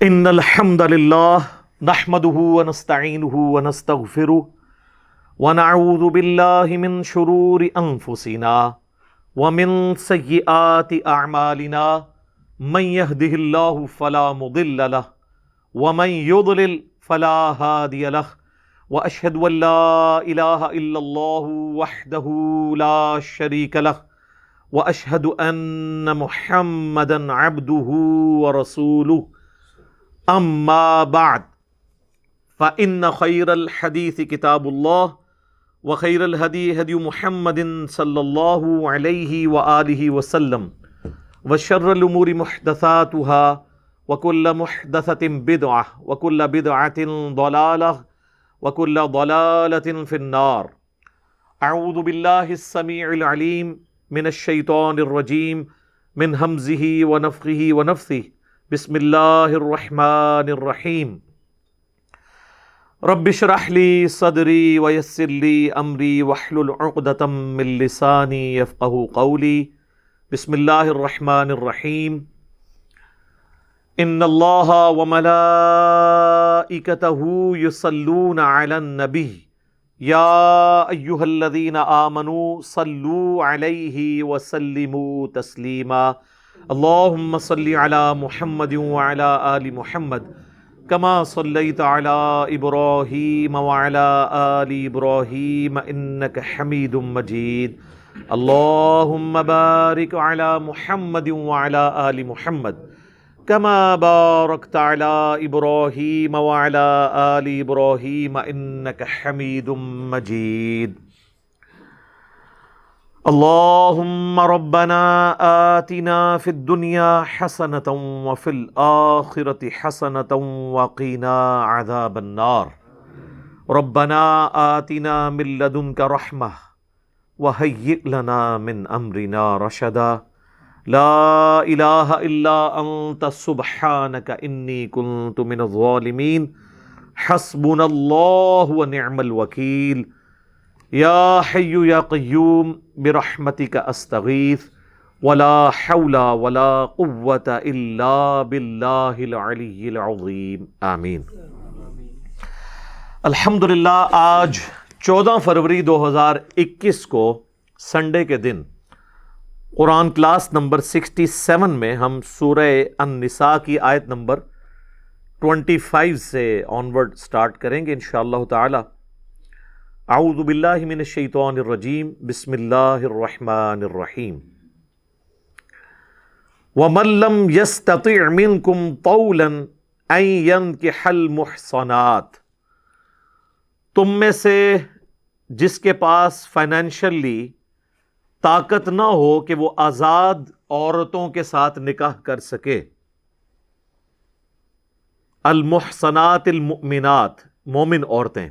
ان الحمد للہ نحمده ونستعینه ونستغفره ونعوذ باللہ من شرور انفسنا ومن سیئات اعمالنا من يهده اللہ فلا مضل له ومن يضلل فلا هادی له واشهد ان لا الہ الا اللہ وحدہ لا شریک له واشهد ان محمدا عبدہ ورسولہ اما بعد فإن خير الحديث كتاب الله وخير الهدي هدي محمد صلى الله عليه وآله وسلم وشر الأمور محدثاتها وكل محدثة بدعة وكل بدعة ضلالة وكل ضلالة في النار. أعوذ بالله السميع العليم من الشيطان الرجيم من همزه ونفخه ونفثه. بسم اللہ الرحمن الرحیم. رب اشرح لی صدری ویسر لی امری واحلل عقدۃ من لسانی یفقہوا قولی. بسم اللہ الرحمن الرحیم. ان اللہ وملائکتہ یصلون علی النبی یا ایہا الذین آمنوا صلوا علیہ وسلموا تسلیما. اللہم صلی علی محمد وعلی آل محمد کما صلیت علی ابراہیم وعلی آل ابراہیم انک حمید مجید. اللہم بارک علی محمد وعلی آل محمد کما بارکت علی ابراہیم وعلی آل ابراہیم انک حمید مجید. اللہم ربنا آتنا فی الدنیا حسنۃ وفی الآخرۃ حسنۃ وقنا عذاب النار. ربنا آتنا من لدنک رحمہ وہیئ لنا من امرنا رشدا. لا الہ الا انت سبحانک انی کنت من الظالمین. حسبنا اللہ ونعم الوکیل. یا حی یا قیوم برحمتک استغیث ولا حول ولا قوة الا باللہ العلی العظیم. آمین. الحمدللہ آج 14 فروری 2021 کو سنڈے کے دن قرآن کلاس نمبر 67 میں ہم سورہ النساء کی آیت نمبر 25 سے آنورڈ سٹارٹ کریں گے انشاءاللہ تعالی. اعوذ باللہ من الشیطان الرجیم. بسم اللہ الرحمن الرحیم. وَمَن لَّمْ يَسْتَطِعْ مِنْكُمْ طَوْلًا أَن يَنكِحَ الْمُحْصَنَاتِ. تم میں سے جس کے پاس فائنینشلی طاقت نہ ہو کہ وہ آزاد عورتوں کے ساتھ نکاح کر سکے. المحصنات المؤمنات، مومن عورتیں.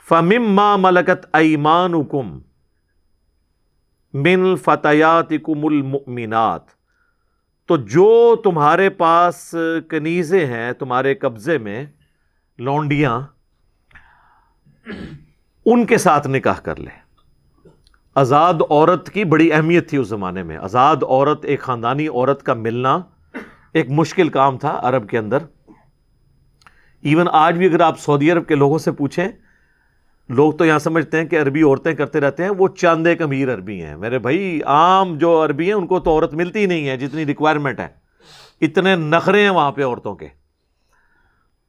فَمِمَّا مَلَكَتْ أَيْمَانُكُمْ مِنْ فَتَيَاتِكُمُ الْمُؤْمِنَاتِ. تو جو تمہارے پاس کنیزیں ہیں تمہارے قبضے میں، لونڈیاں، ان کے ساتھ نکاح کر لے. آزاد عورت کی بڑی اہمیت تھی اس زمانے میں. آزاد عورت، ایک خاندانی عورت کا ملنا ایک مشکل کام تھا عرب کے اندر. ایون آج بھی اگر آپ سعودی عرب کے لوگوں سے پوچھیں، لوگ تو یہاں سمجھتے ہیں کہ عربی عورتیں کرتے رہتے ہیں، وہ چاند ایک امیر عربی ہیں. میرے بھائی عام جو عربی ہیں ان کو تو عورت ملتی ہی نہیں ہے جتنی ریکوائرمنٹ ہے. اتنے نخرے ہیں وہاں پہ عورتوں کے.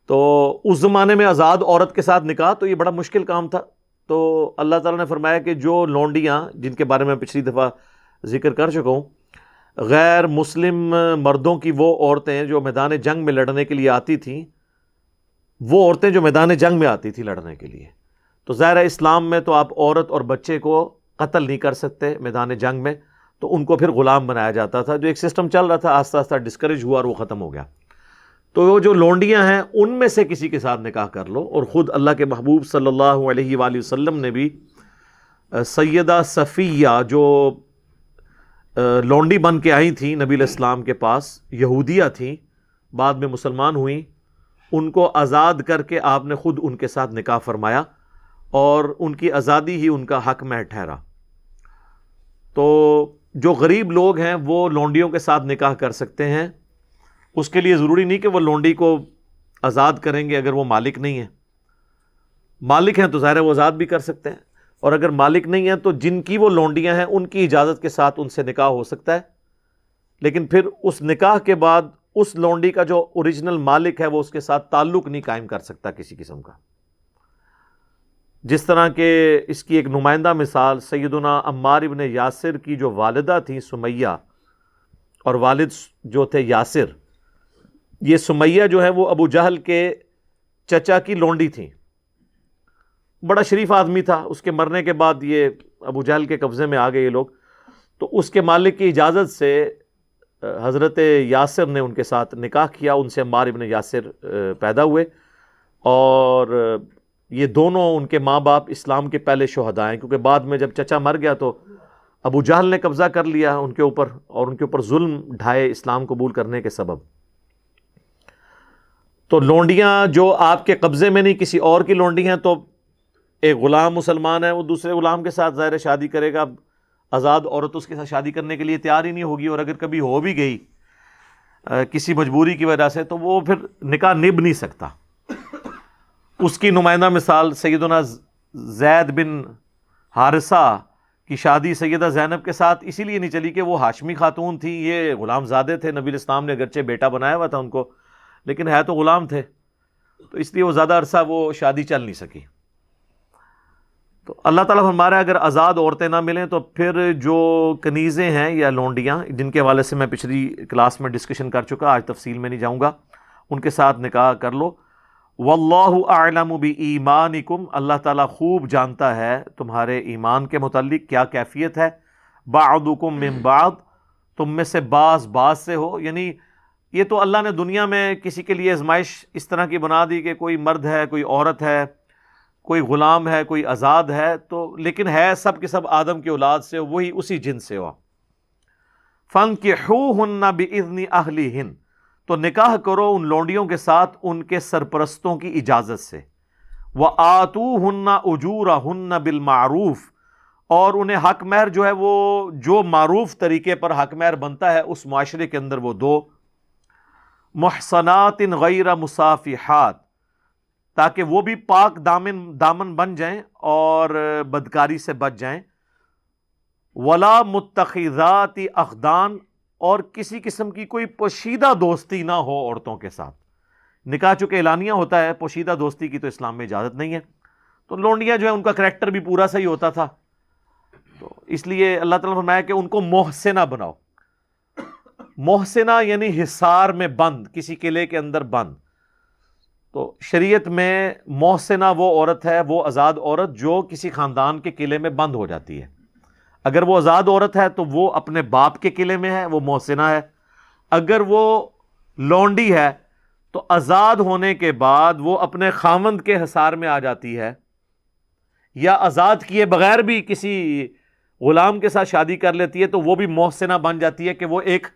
تو اس زمانے میں آزاد عورت کے ساتھ نکاح تو یہ بڑا مشکل کام تھا. تو اللہ تعالیٰ نے فرمایا کہ جو لونڈیاں، جن کے بارے میں پچھلی دفعہ ذکر کر چکا ہوں، غیر مسلم مردوں کی وہ عورتیں جو میدان جنگ میں لڑنے کے لیے آتی تھیں، وہ عورتیں جو میدان جنگ میں آتی تھیں لڑنے کے لیے، تو ظاہر ہے اسلام میں تو آپ عورت اور بچے کو قتل نہیں کر سکتے میدان جنگ میں، تو ان کو پھر غلام بنایا جاتا تھا. جو ایک سسٹم چل رہا تھا آہستہ آہستہ ڈسکریج ہوا اور وہ ختم ہو گیا. تو وہ جو لونڈیاں ہیں ان میں سے کسی کے ساتھ نکاح کر لو. اور خود اللہ کے محبوب صلی اللہ علیہ وآلہ وسلم نے بھی سیدہ صفیہ جو لونڈی بن کے آئی تھیں نبی علیہ السلام کے پاس، یہودیہ تھیں، بعد میں مسلمان ہوئیں، ان کو آزاد کر کے آپ نے خود ان کے ساتھ نکاح فرمایا اور ان کی آزادی ہی ان کا حق میں ٹھہرا. تو جو غریب لوگ ہیں وہ لونڈیوں کے ساتھ نکاح کر سکتے ہیں اس کے لیے ضروری نہیں کہ وہ لونڈی کو آزاد کریں گے اگر وہ مالک نہیں ہے. مالک ہیں تو ظاہر ہے وہ آزاد بھی کر سکتے ہیں, اور اگر مالک نہیں ہیں تو جن کی وہ لونڈیاں ہیں ان کی اجازت کے ساتھ ان سے نکاح ہو سکتا ہے, لیکن پھر اس نکاح کے بعد اس لونڈی کا جو اوریجنل مالک ہے وہ اس کے ساتھ تعلق نہیں قائم کر سکتا کسی قسم کا. جس طرح کہ اس کی ایک نمائندہ مثال سیدنا عمار ابن یاسر کی جو والدہ تھیں سمیہ, اور والد جو تھے یاسر, یہ سمیہ جو ہے وہ ابو جہل کے چچا کی لونڈی تھیں. بڑا شریف آدمی تھا, اس کے مرنے کے بعد یہ ابو جہل کے قبضے میں آ گئے یہ لوگ, تو اس کے مالک کی اجازت سے حضرت یاسر نے ان کے ساتھ نکاح کیا, ان سے عمار ابن یاسر پیدا ہوئے, اور یہ دونوں ان کے ماں باپ اسلام کے پہلے شہداء ہیں, کیونکہ بعد میں جب چچا مر گیا تو ابو جہل نے قبضہ کر لیا ان کے اوپر, اور ان کے اوپر ظلم ڈھائے اسلام قبول کرنے کے سبب. تو لونڈیاں جو آپ کے قبضے میں نہیں کسی اور کی لونڈی ہیں, تو ایک غلام مسلمان ہے وہ دوسرے غلام کے ساتھ ظاہر شادی کرے گا, آزاد عورت اس کے ساتھ شادی کرنے کے لیے تیار ہی نہیں ہوگی, اور اگر کبھی ہو بھی گئی کسی مجبوری کی وجہ سے تو وہ پھر نکاح نبھ نہیں سکتا. اس کی نمائندہ مثال سیدنا زید بن حارثہ کی شادی سیدہ زینب کے ساتھ اسی لیے نہیں چلی کہ وہ ہاشمی خاتون تھی, یہ غلام زادے تھے, نبی اسلام نے اگرچہ بیٹا بنایا ہوا تھا ان کو لیکن ہے تو غلام تھے, تو اس لیے وہ زیادہ عرصہ وہ شادی چل نہیں سکی. تو اللہ تعالیٰ فرما رہا ہے اگر آزاد عورتیں نہ ملیں تو پھر جو کنیزیں ہیں یا لونڈیاں, جن کے حوالے سے میں پچھلی کلاس میں ڈسکشن کر چکا, آج تفصیل میں نہیں جاؤں گا, ان کے ساتھ نکاح کر لو. واللہ اعلم بایمانکم, اللہ تعالیٰ خوب جانتا ہے تمہارے ایمان کے متعلق کیا کیفیت ہے. بعضکم من بعض, تم میں سے بعض سے ہو, یعنی یہ تو اللہ نے دنیا میں کسی کے لیے آزمائش اس طرح کی بنا دی کہ کوئی مرد ہے, کوئی عورت ہے, کوئی غلام ہے, کوئی آزاد ہے, تو لیکن ہے سب کے سب آدم کی اولاد سے, وہی اسی جنس سے ہوا. فانکحوہن باذن اہلہن, تو نکاح کرو ان لونڈیوں کے ساتھ ان کے سرپرستوں کی اجازت سے. وآتوہن اجورہن بالمعروف, اور انہیں حق مہر جو ہے وہ جو معروف طریقے پر حق مہر بنتا ہے اس معاشرے کے اندر وہ دو. محصنات غیر مصافحات, تاکہ وہ بھی پاک دامن بن جائیں اور بدکاری سے بچ جائیں. ولا متخذات اخدان, اور کسی قسم کی کوئی پوشیدہ دوستی نہ ہو عورتوں کے ساتھ. نکاح چونکہ اعلانیہ ہوتا ہے, پوشیدہ دوستی کی تو اسلام میں اجازت نہیں ہے. تو لونڈیاں جو ہے ان کا کریکٹر بھی پورا صحیح ہوتا تھا, تو اس لیے اللہ تعالیٰ نے فرمایا کہ ان کو محسنہ بناؤ. محسنہ یعنی حصار میں بند, کسی قلعے کے اندر بند. تو شریعت میں محسنہ وہ عورت ہے, وہ آزاد عورت جو کسی خاندان کے قلعے میں بند ہو جاتی ہے. اگر وہ آزاد عورت ہے تو وہ اپنے باپ کے قلعے میں ہے, وہ محسنہ ہے. اگر وہ لونڈی ہے تو آزاد ہونے کے بعد وہ اپنے خاوند کے حصار میں آ جاتی ہے, یا آزاد کیے بغیر بھی کسی غلام کے ساتھ شادی کر لیتی ہے تو وہ بھی محسنہ بن جاتی ہے کہ وہ ایک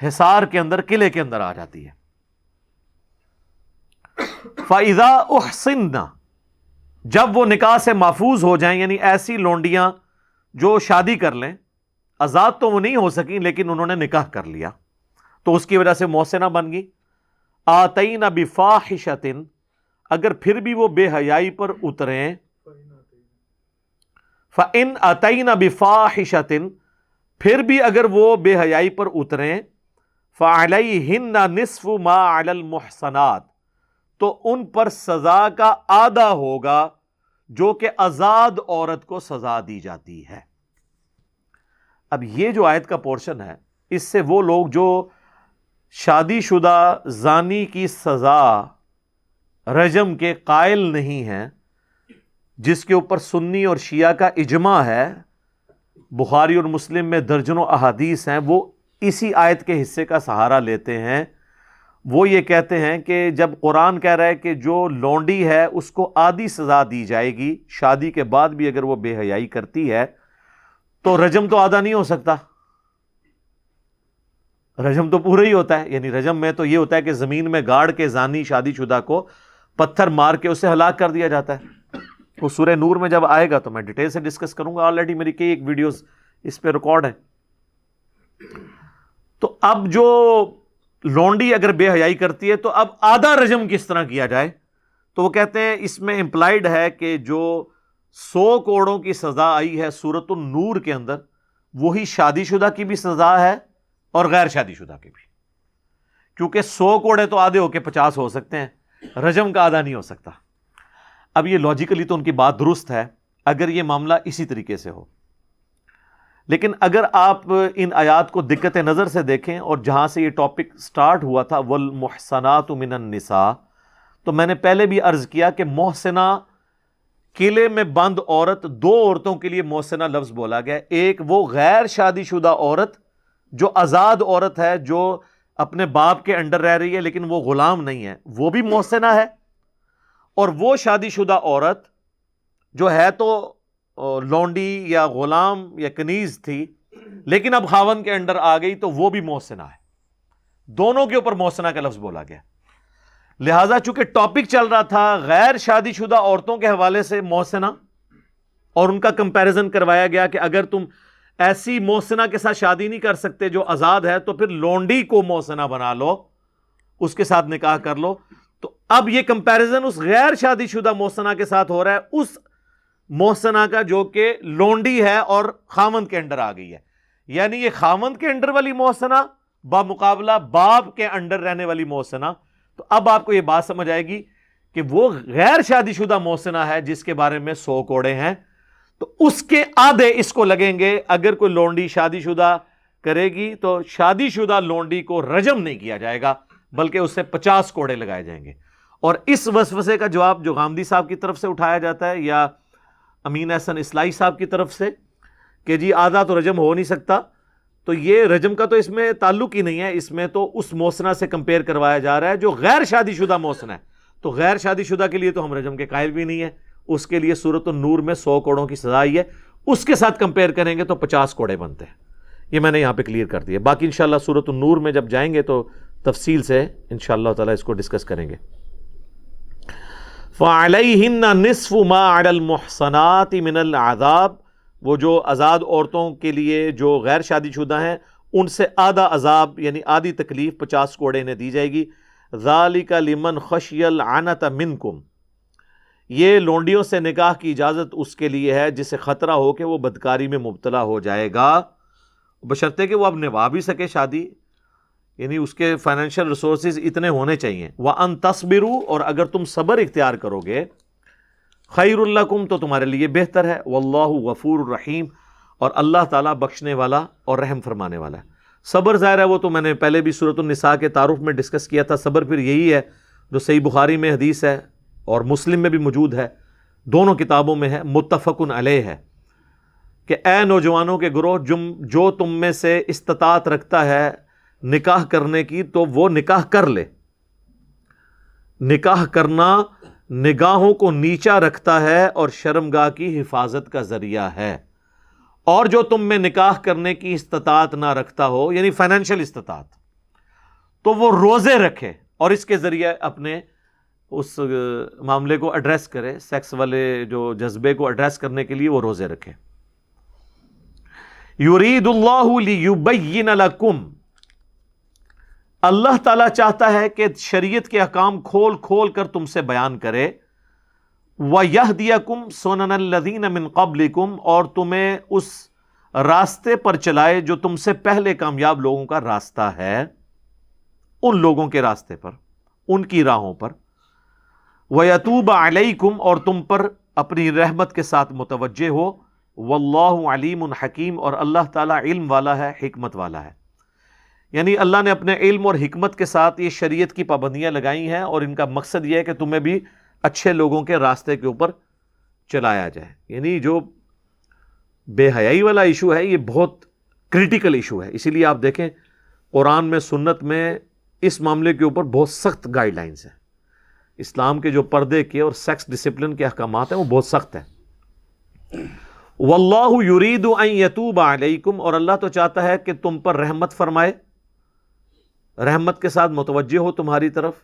حصار کے اندر, قلعے کے اندر آ جاتی ہے. فَإِذَا أُحْصِنَّ, جب وہ نکاح سے محفوظ ہو جائیں, یعنی ایسی لونڈیاں جو شادی کر لیں, آزاد تو وہ نہیں ہو سکیں لیکن انہوں نے نکاح کر لیا تو اس کی وجہ سے محسنہ بن گئی. آتَيْنَ بِفَاحِشَةٍ, اگر پھر بھی وہ بے حیائی پر اتریں, فَإِنْ أَتَيْنَ بِفَاحِشَةٍ, پھر بھی اگر وہ بے حیائی پر اتریں, فَعَلَيْهِنَّ نِصْفُ مَا عَلَى الْمُحْصَنَاتِ, تو ان پر سزا کا آدھا ہوگا جو کہ آزاد عورت کو سزا دی جاتی ہے. اب یہ جو آیت کا پورشن ہے, اس سے وہ لوگ جو شادی شدہ زانی کی سزا رجم کے قائل نہیں ہیں, جس کے اوپر سنی اور شیعہ کا اجماع ہے, بخاری اور مسلم میں درجنوں احادیث ہیں, وہ اسی آیت کے حصے کا سہارا لیتے ہیں. وہ یہ کہتے ہیں کہ جب قرآن کہہ رہا ہے کہ جو لونڈی ہے اس کو آدھی سزا دی جائے گی, شادی کے بعد بھی اگر وہ بے حیائی کرتی ہے تو رجم تو آدھا نہیں ہو سکتا, رجم تو پورا ہی ہوتا ہے. یعنی رجم میں تو یہ ہوتا ہے کہ زمین میں گاڑ کے زانی شادی شدہ کو پتھر مار کے اسے ہلاک کر دیا جاتا ہے. وہ سورہ نور میں جب آئے گا تو میں ڈیٹیل سے ڈسکس کروں گا, آلریڈی میری کئی ایک ویڈیوز اس پہ ریکارڈ ہیں. تو اب جو لونڈی اگر بے حیائی کرتی ہے تو اب آدھا رجم کس طرح کیا جائے؟ تو وہ کہتے ہیں اس میں امپلائڈ ہے کہ جو 100 کوڑوں کی سزا آئی ہے سورۃ النور کے اندر، وہی شادی شدہ کی بھی سزا ہے اور غیر شادی شدہ کی بھی، کیونکہ 100 کوڑے تو آدھے ہو کے 50 ہو سکتے ہیں، رجم کا آدھا نہیں ہو سکتا۔ اب یہ لاجیکلی تو ان کی بات درست ہے اگر یہ معاملہ اسی طریقے سے ہو، لیکن اگر آپ ان آیات کو دقت نظر سے دیکھیں اور جہاں سے یہ ٹاپک سٹارٹ ہوا تھا والمحصنات من النساء، تو میں نے پہلے بھی عرض کیا کہ محسنہ قلعے میں بند عورت، 2 عورتوں کے لیے محسنہ لفظ بولا گیا، ایک وہ غیر شادی شدہ عورت جو آزاد عورت ہے، جو اپنے باپ کے انڈر رہ رہی ہے لیکن وہ غلام نہیں ہے، وہ بھی محسنہ ہے، اور وہ شادی شدہ عورت جو ہے تو لونڈی یا غلام یا کنیز تھی لیکن اب خاوند کے انڈر آ گئی تو وہ بھی محسنہ ہے۔ دونوں کے اوپر محسنہ کا لفظ بولا گیا، لہذا چونکہ ٹاپک چل رہا تھا غیر شادی شدہ عورتوں کے حوالے سے محسنہ، اور ان کا کمپیریزن کروایا گیا کہ اگر تم ایسی محسنہ کے ساتھ شادی نہیں کر سکتے جو آزاد ہے تو پھر لونڈی کو محسنہ بنا لو، اس کے ساتھ نکاح کر لو۔ تو اب یہ کمپیریزن اس غیر شادی شدہ محسنہ کے ساتھ ہو رہا ہے، اس محسنہ کا جو کہ لونڈی ہے اور خاوند کے انڈر آ گئی ہے، یعنی یہ خاوند کے انڈر والی محسنہ بمقابلہ باپ کے انڈر رہنے والی محسنہ۔ تو اب آپ کو یہ بات سمجھ آئے گی کہ وہ غیر شادی شدہ محسنہ ہے جس کے بارے میں 100 کوڑے ہیں، تو اس کے آدھے اس کو لگیں گے۔ اگر کوئی لونڈی شادی شدہ کرے گی تو شادی شدہ لونڈی کو رجم نہیں کیا جائے گا بلکہ اس سے 50 کوڑے لگائے جائیں گے۔ اور اس وسوسے کا جواب جو غامدی صاحب کی طرف سے اٹھایا جاتا ہے یا امین احسن اصلاحی صاحب کی طرف سے کہ جی آدھا تو رجم ہو نہیں سکتا، تو یہ رجم کا تو اس میں تعلق ہی نہیں ہے، اس میں تو اس محسنہ سے کمپیئر کروایا جا رہا ہے جو غیر شادی شدہ محسنہ ہے۔ تو غیر شادی شدہ کے لیے تو ہم رجم کے قائل بھی نہیں ہیں، اس کے لیے سورۃ النور میں 100 کوڑوں کی سزا آئی ہے، اس کے ساتھ کمپیئر کریں گے تو 50 کوڑے بنتے ہیں۔ یہ میں نے یہاں پہ کلیئر کر دیا، باقی انشاءاللہ سورۃ النور میں جب جائیں گے تو تفصیل سے انشاءاللہ تعالیٰ اس کو ڈسکس کریں گے۔ فَعَلَيْهِنَّ نِصْفُ مَا عَلَى الْمُحْصَنَاتِ مِنَ الْعَذَابِ، وہ جو آزاد عورتوں کے لیے جو غیر شادی شدہ ہیں ان سے آدھا عذاب یعنی آدھی تکلیف 50 کوڑے انہیں دی جائے گی۔ ذَلِكَ لِمَنْ خَشِيَ الْعَنَتَ مِنْكُمْ، یہ لونڈیوں سے نکاح کی اجازت اس کے لیے ہے جسے خطرہ ہو کہ وہ بدکاری میں مبتلا ہو جائے گا، بشرطے کہ وہ اب نبھا بھی سکے شادی، یعنی اس کے فائنینشیل ریسورسز اتنے ہونے چاہیے۔ وَأَن تَصْبِرُوا، اور اگر تم صبر اختیار کرو گے، خَيْرٌ لَكُمْ، تو تمہارے لیے بہتر ہے۔ وَاللَّهُ غَفُورٌ رَحِيمٌ، اور اللہ تعالیٰ بخشنے والا اور رحم فرمانے والا ہے۔ صبر ظاہر ہے وہ تو میں نے پہلے بھی سورۃ النساء کے تعارف میں ڈسکس کیا تھا، صبر پھر یہی ہے جو صحیح بخاری میں حدیث ہے اور مسلم میں بھی موجود ہے، دونوں کتابوں میں ہے، متفقن علیہ ہے کہ اے نوجوانوں کے گروہ، جو تم میں سے استطاعت رکھتا ہے نکاح کرنے کی تو وہ نکاح کر لے۔ نکاح کرنا نگاہوں کو نیچا رکھتا ہے اور شرمگاہ کی حفاظت کا ذریعہ ہے، اور جو تم میں نکاح کرنے کی استطاعت نہ رکھتا ہو یعنی فائنینشیل استطاعت، تو وہ روزے رکھے اور اس کے ذریعے اپنے اس معاملے کو ایڈریس کرے، سیکس والے جو جذبے کو ایڈریس کرنے کے لیے وہ روزے رکھے۔ یرید اللہ لیبین لکم، اللہ تعالیٰ چاہتا ہے کہ شریعت کے احکام کھول کھول کر تم سے بیان کرے۔ وَيَهْدِيَكُمْ سُنَنَ الَّذِينَ مِن قَبْلِكُمْ، اور تمہیں اس راستے پر چلائے جو تم سے پہلے کامیاب لوگوں کا راستہ ہے، ان لوگوں کے راستے پر، ان کی راہوں پر۔ وَيَتُوبَ عَلَيْكُمْ، اور تم پر اپنی رحمت کے ساتھ متوجہ ہو۔ وَاللَّهُ عَلِيمٌ حَكِيمٌ، اور اللہ تعالیٰ علم والا ہے، حکمت والا ہے۔ یعنی اللہ نے اپنے علم اور حکمت کے ساتھ یہ شریعت کی پابندیاں لگائی ہیں، اور ان کا مقصد یہ ہے کہ تمہیں بھی اچھے لوگوں کے راستے کے اوپر چلایا جائے۔ یعنی جو بے حیائی والا ایشو ہے یہ بہت کریٹیکل ایشو ہے، اسی لیے آپ دیکھیں قرآن میں، سنت میں اس معاملے کے اوپر بہت سخت گائیڈ لائنز ہیں۔ اسلام کے جو پردے کے اور سیکس ڈسپلن کے احکامات ہیں وہ بہت سخت ہیں۔ واللہ یرید ان یتوب علیکم، اور اللہ تو چاہتا ہے کہ تم پر رحمت فرمائے، رحمت کے ساتھ متوجہ ہو تمہاری طرف۔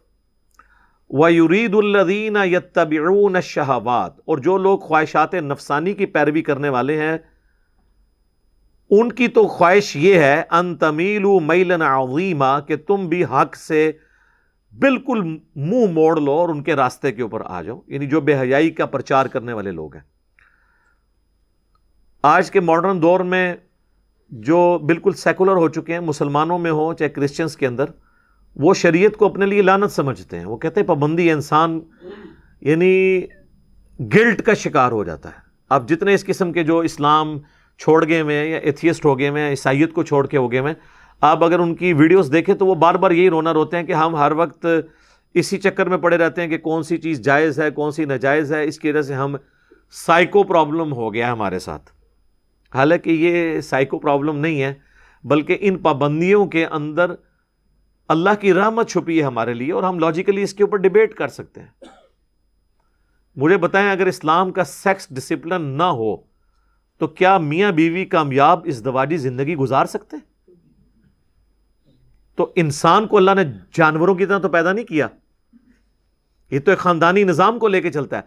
وَيُرِيدُ الَّذِينَ يَتَّبِعُونَ الشَّهَوَاتِ، اور جو لوگ خواہشات نفسانی کی پیروی کرنے والے ہیں ان کی تو خواہش یہ ہے ان تمیلوا میلا عظیما کہ تم بھی حق سے بالکل منہ موڑ لو اور ان کے راستے کے اوپر آ جاؤ، یعنی جو بے حیائی کا پرچار کرنے والے لوگ ہیں۔ آج کے ماڈرن دور میں جو بالکل سیکولر ہو چکے ہیں، مسلمانوں میں ہو چاہے کرسچنس کے اندر، وہ شریعت کو اپنے لیے لعنت سمجھتے ہیں۔ وہ کہتے ہیں پابندی انسان یعنی گلٹ کا شکار ہو جاتا ہے۔ اب جتنے اس قسم کے جو اسلام چھوڑ گئے ہوئے ہیں یا ایتھیسٹ ہو گئے ہوئے ہیں، عیسائیت کو چھوڑ کے ہو گئے ہوئے ہیں، آپ اگر ان کی ویڈیوز دیکھیں تو وہ بار بار یہی رونا روتے ہیں کہ ہم ہر وقت اسی چکر میں پڑے رہتے ہیں کہ کون سی چیز جائز ہے کون سی ناجائز ہے، اس کی وجہ سے ہم سائیکو پرابلم ہو گیا ہمارے ساتھ۔ حالانکہ یہ سائیکو پرابلم نہیں ہے، بلکہ ان پابندیوں کے اندر اللہ کی رحمت چھپی ہے ہمارے لیے، اور ہم لاجیکلی اس کے اوپر ڈیبیٹ کر سکتے ہیں۔ مجھے بتائیں اگر اسلام کا سیکس ڈسپلن نہ ہو تو کیا میاں بیوی کامیاب ازدواجی زندگی گزار سکتے؟ تو انسان کو اللہ نے جانوروں کی طرح تو پیدا نہیں کیا، یہ تو ایک خاندانی نظام کو لے کے چلتا ہے۔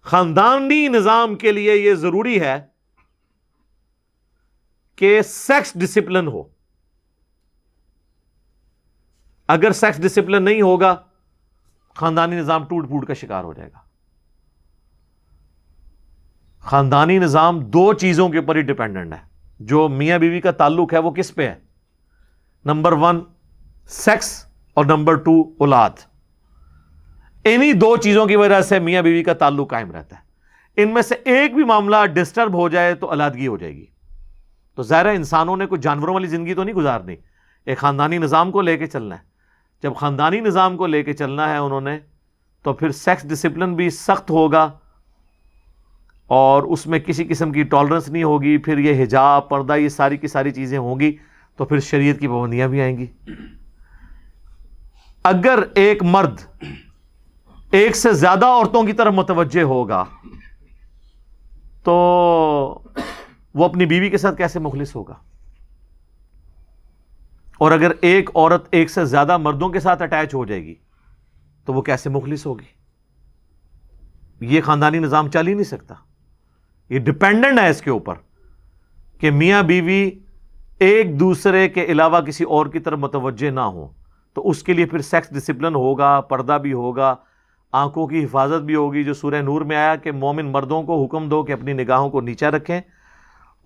خاندانی نظام کے لیے یہ ضروری ہے کہ سیکس ڈسپلن ہو۔ اگر سیکس ڈسپلن نہیں ہوگا خاندانی نظام ٹوٹ پھوٹ کا شکار ہو جائے گا۔ خاندانی نظام دو چیزوں کے اوپر ہی ڈیپینڈنٹ ہے، جو میاں بیوی کا تعلق ہے وہ کس پہ ہے؟ نمبر 1 سیکس اور نمبر 2 اولاد۔ انہی دو چیزوں کی وجہ سے میاں بیوی کا تعلق قائم رہتا ہے۔ ان میں سے ایک بھی معاملہ ڈسٹرب ہو جائے تو علیحدگی ہو جائے گی۔ تو ظاہر ہے انسانوں نے کوئی جانوروں والی زندگی تو نہیں گزارنی، ایک خاندانی نظام کو لے کے چلنا ہے۔ جب خاندانی نظام کو لے کے چلنا ہے انہوں نے، تو پھر سیکس ڈسپلن بھی سخت ہوگا اور اس میں کسی قسم کی ٹالرنس نہیں ہوگی۔ پھر یہ حجاب، پردہ، یہ ساری کی ساری چیزیں ہوں گی، تو پھر شریعت کی پابندیاں بھی آئیں گی۔ اگر ایک مرد ایک سے زیادہ عورتوں کی طرف متوجہ ہوگا تو وہ اپنی بیوی کے ساتھ کیسے مخلص ہوگا؟ اور اگر ایک عورت ایک سے زیادہ مردوں کے ساتھ اٹیچ ہو جائے گی تو وہ کیسے مخلص ہوگی؟ یہ خاندانی نظام چل ہی نہیں سکتا۔ یہ ڈیپینڈنٹ ہے اس کے اوپر کہ میاں بیوی ایک دوسرے کے علاوہ کسی اور کی طرف متوجہ نہ ہو، تو اس کے لیے پھر سیکس ڈسپلن ہوگا، پردہ بھی ہوگا، آنکھوں کی حفاظت بھی ہوگی، جو سورہ نور میں آیا کہ مومن مردوں کو حکم دو کہ اپنی نگاہوں کو نیچا رکھیں،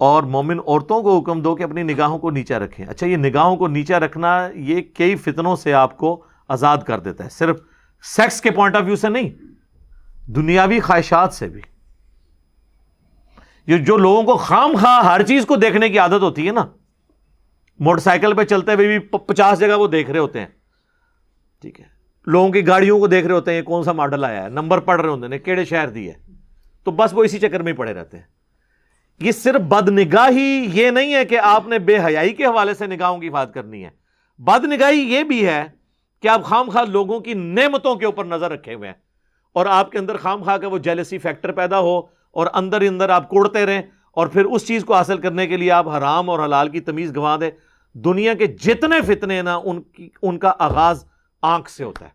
اور مومن عورتوں کو حکم دو کہ اپنی نگاہوں کو نیچا رکھیں۔ اچھا، یہ نگاہوں کو نیچا رکھنا یہ کئی فتنوں سے آپ کو آزاد کر دیتا ہے، صرف سیکس کے پوائنٹ آف ویو سے نہیں، دنیاوی خواہشات سے بھی۔ یہ جو لوگوں کو خام خواہ ہر چیز کو دیکھنے کی عادت ہوتی ہے نا، موٹر سائیکل پہ چلتے ہوئے بھی 50 جگہ وہ دیکھ رہے ہوتے ہیں، ٹھیک ہے، لوگوں کی گاڑیوں کو دیکھ رہے ہوتے ہیں کون سا ماڈل آیا ہے، نمبر پڑھ رہے ہوتے ہیں کیڑے شہر دی ہے، تو بس وہ اسی چکر میں ہی پڑے رہتے ہیں۔ یہ صرف بد نگاہی یہ نہیں ہے کہ آپ نے بے حیائی کے حوالے سے نگاہوں کی حفاظت کرنی ہے، بد نگاہی یہ بھی ہے کہ آپ خام خواہ لوگوں کی نعمتوں کے اوپر نظر رکھے ہوئے ہیں، اور آپ کے اندر خام خواہ کا وہ جیلسی فیکٹر پیدا ہو، اور اندر ہی اندر آپ کوڑتے رہیں، اور پھر اس چیز کو حاصل کرنے کے لیے آپ حرام اور حلال کی تمیز گنوا دیں۔ دنیا کے جتنے فتنے نا ان کا آغاز آنکھ سے ہوتا ہے،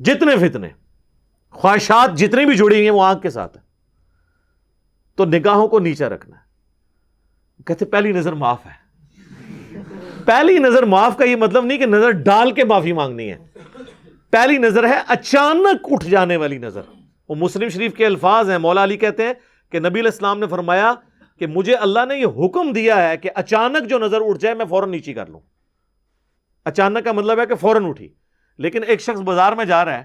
جتنے فتنے، خواہشات جتنی بھی جڑی ہیں وہ آنکھ کے ساتھ ہے۔ تو نگاہوں کو نیچا رکھنا ہے۔ کہتے پہلی نظر معاف ہے۔ پہلی نظر معاف کا یہ مطلب نہیں کہ نظر ڈال کے معافی مانگنی ہے، پہلی نظر ہے اچانک اٹھ جانے والی نظر۔ وہ مسلم شریف کے الفاظ ہیں، مولا علی کہتے ہیں کہ نبی علیہ السلام نے فرمایا کہ مجھے اللہ نے یہ حکم دیا ہے کہ اچانک جو نظر اٹھ جائے میں فوراً نیچی کر لوں۔ اچانک کا مطلب ہے کہ فوراً اٹھی۔ لیکن ایک شخص بازار میں جا رہا ہے،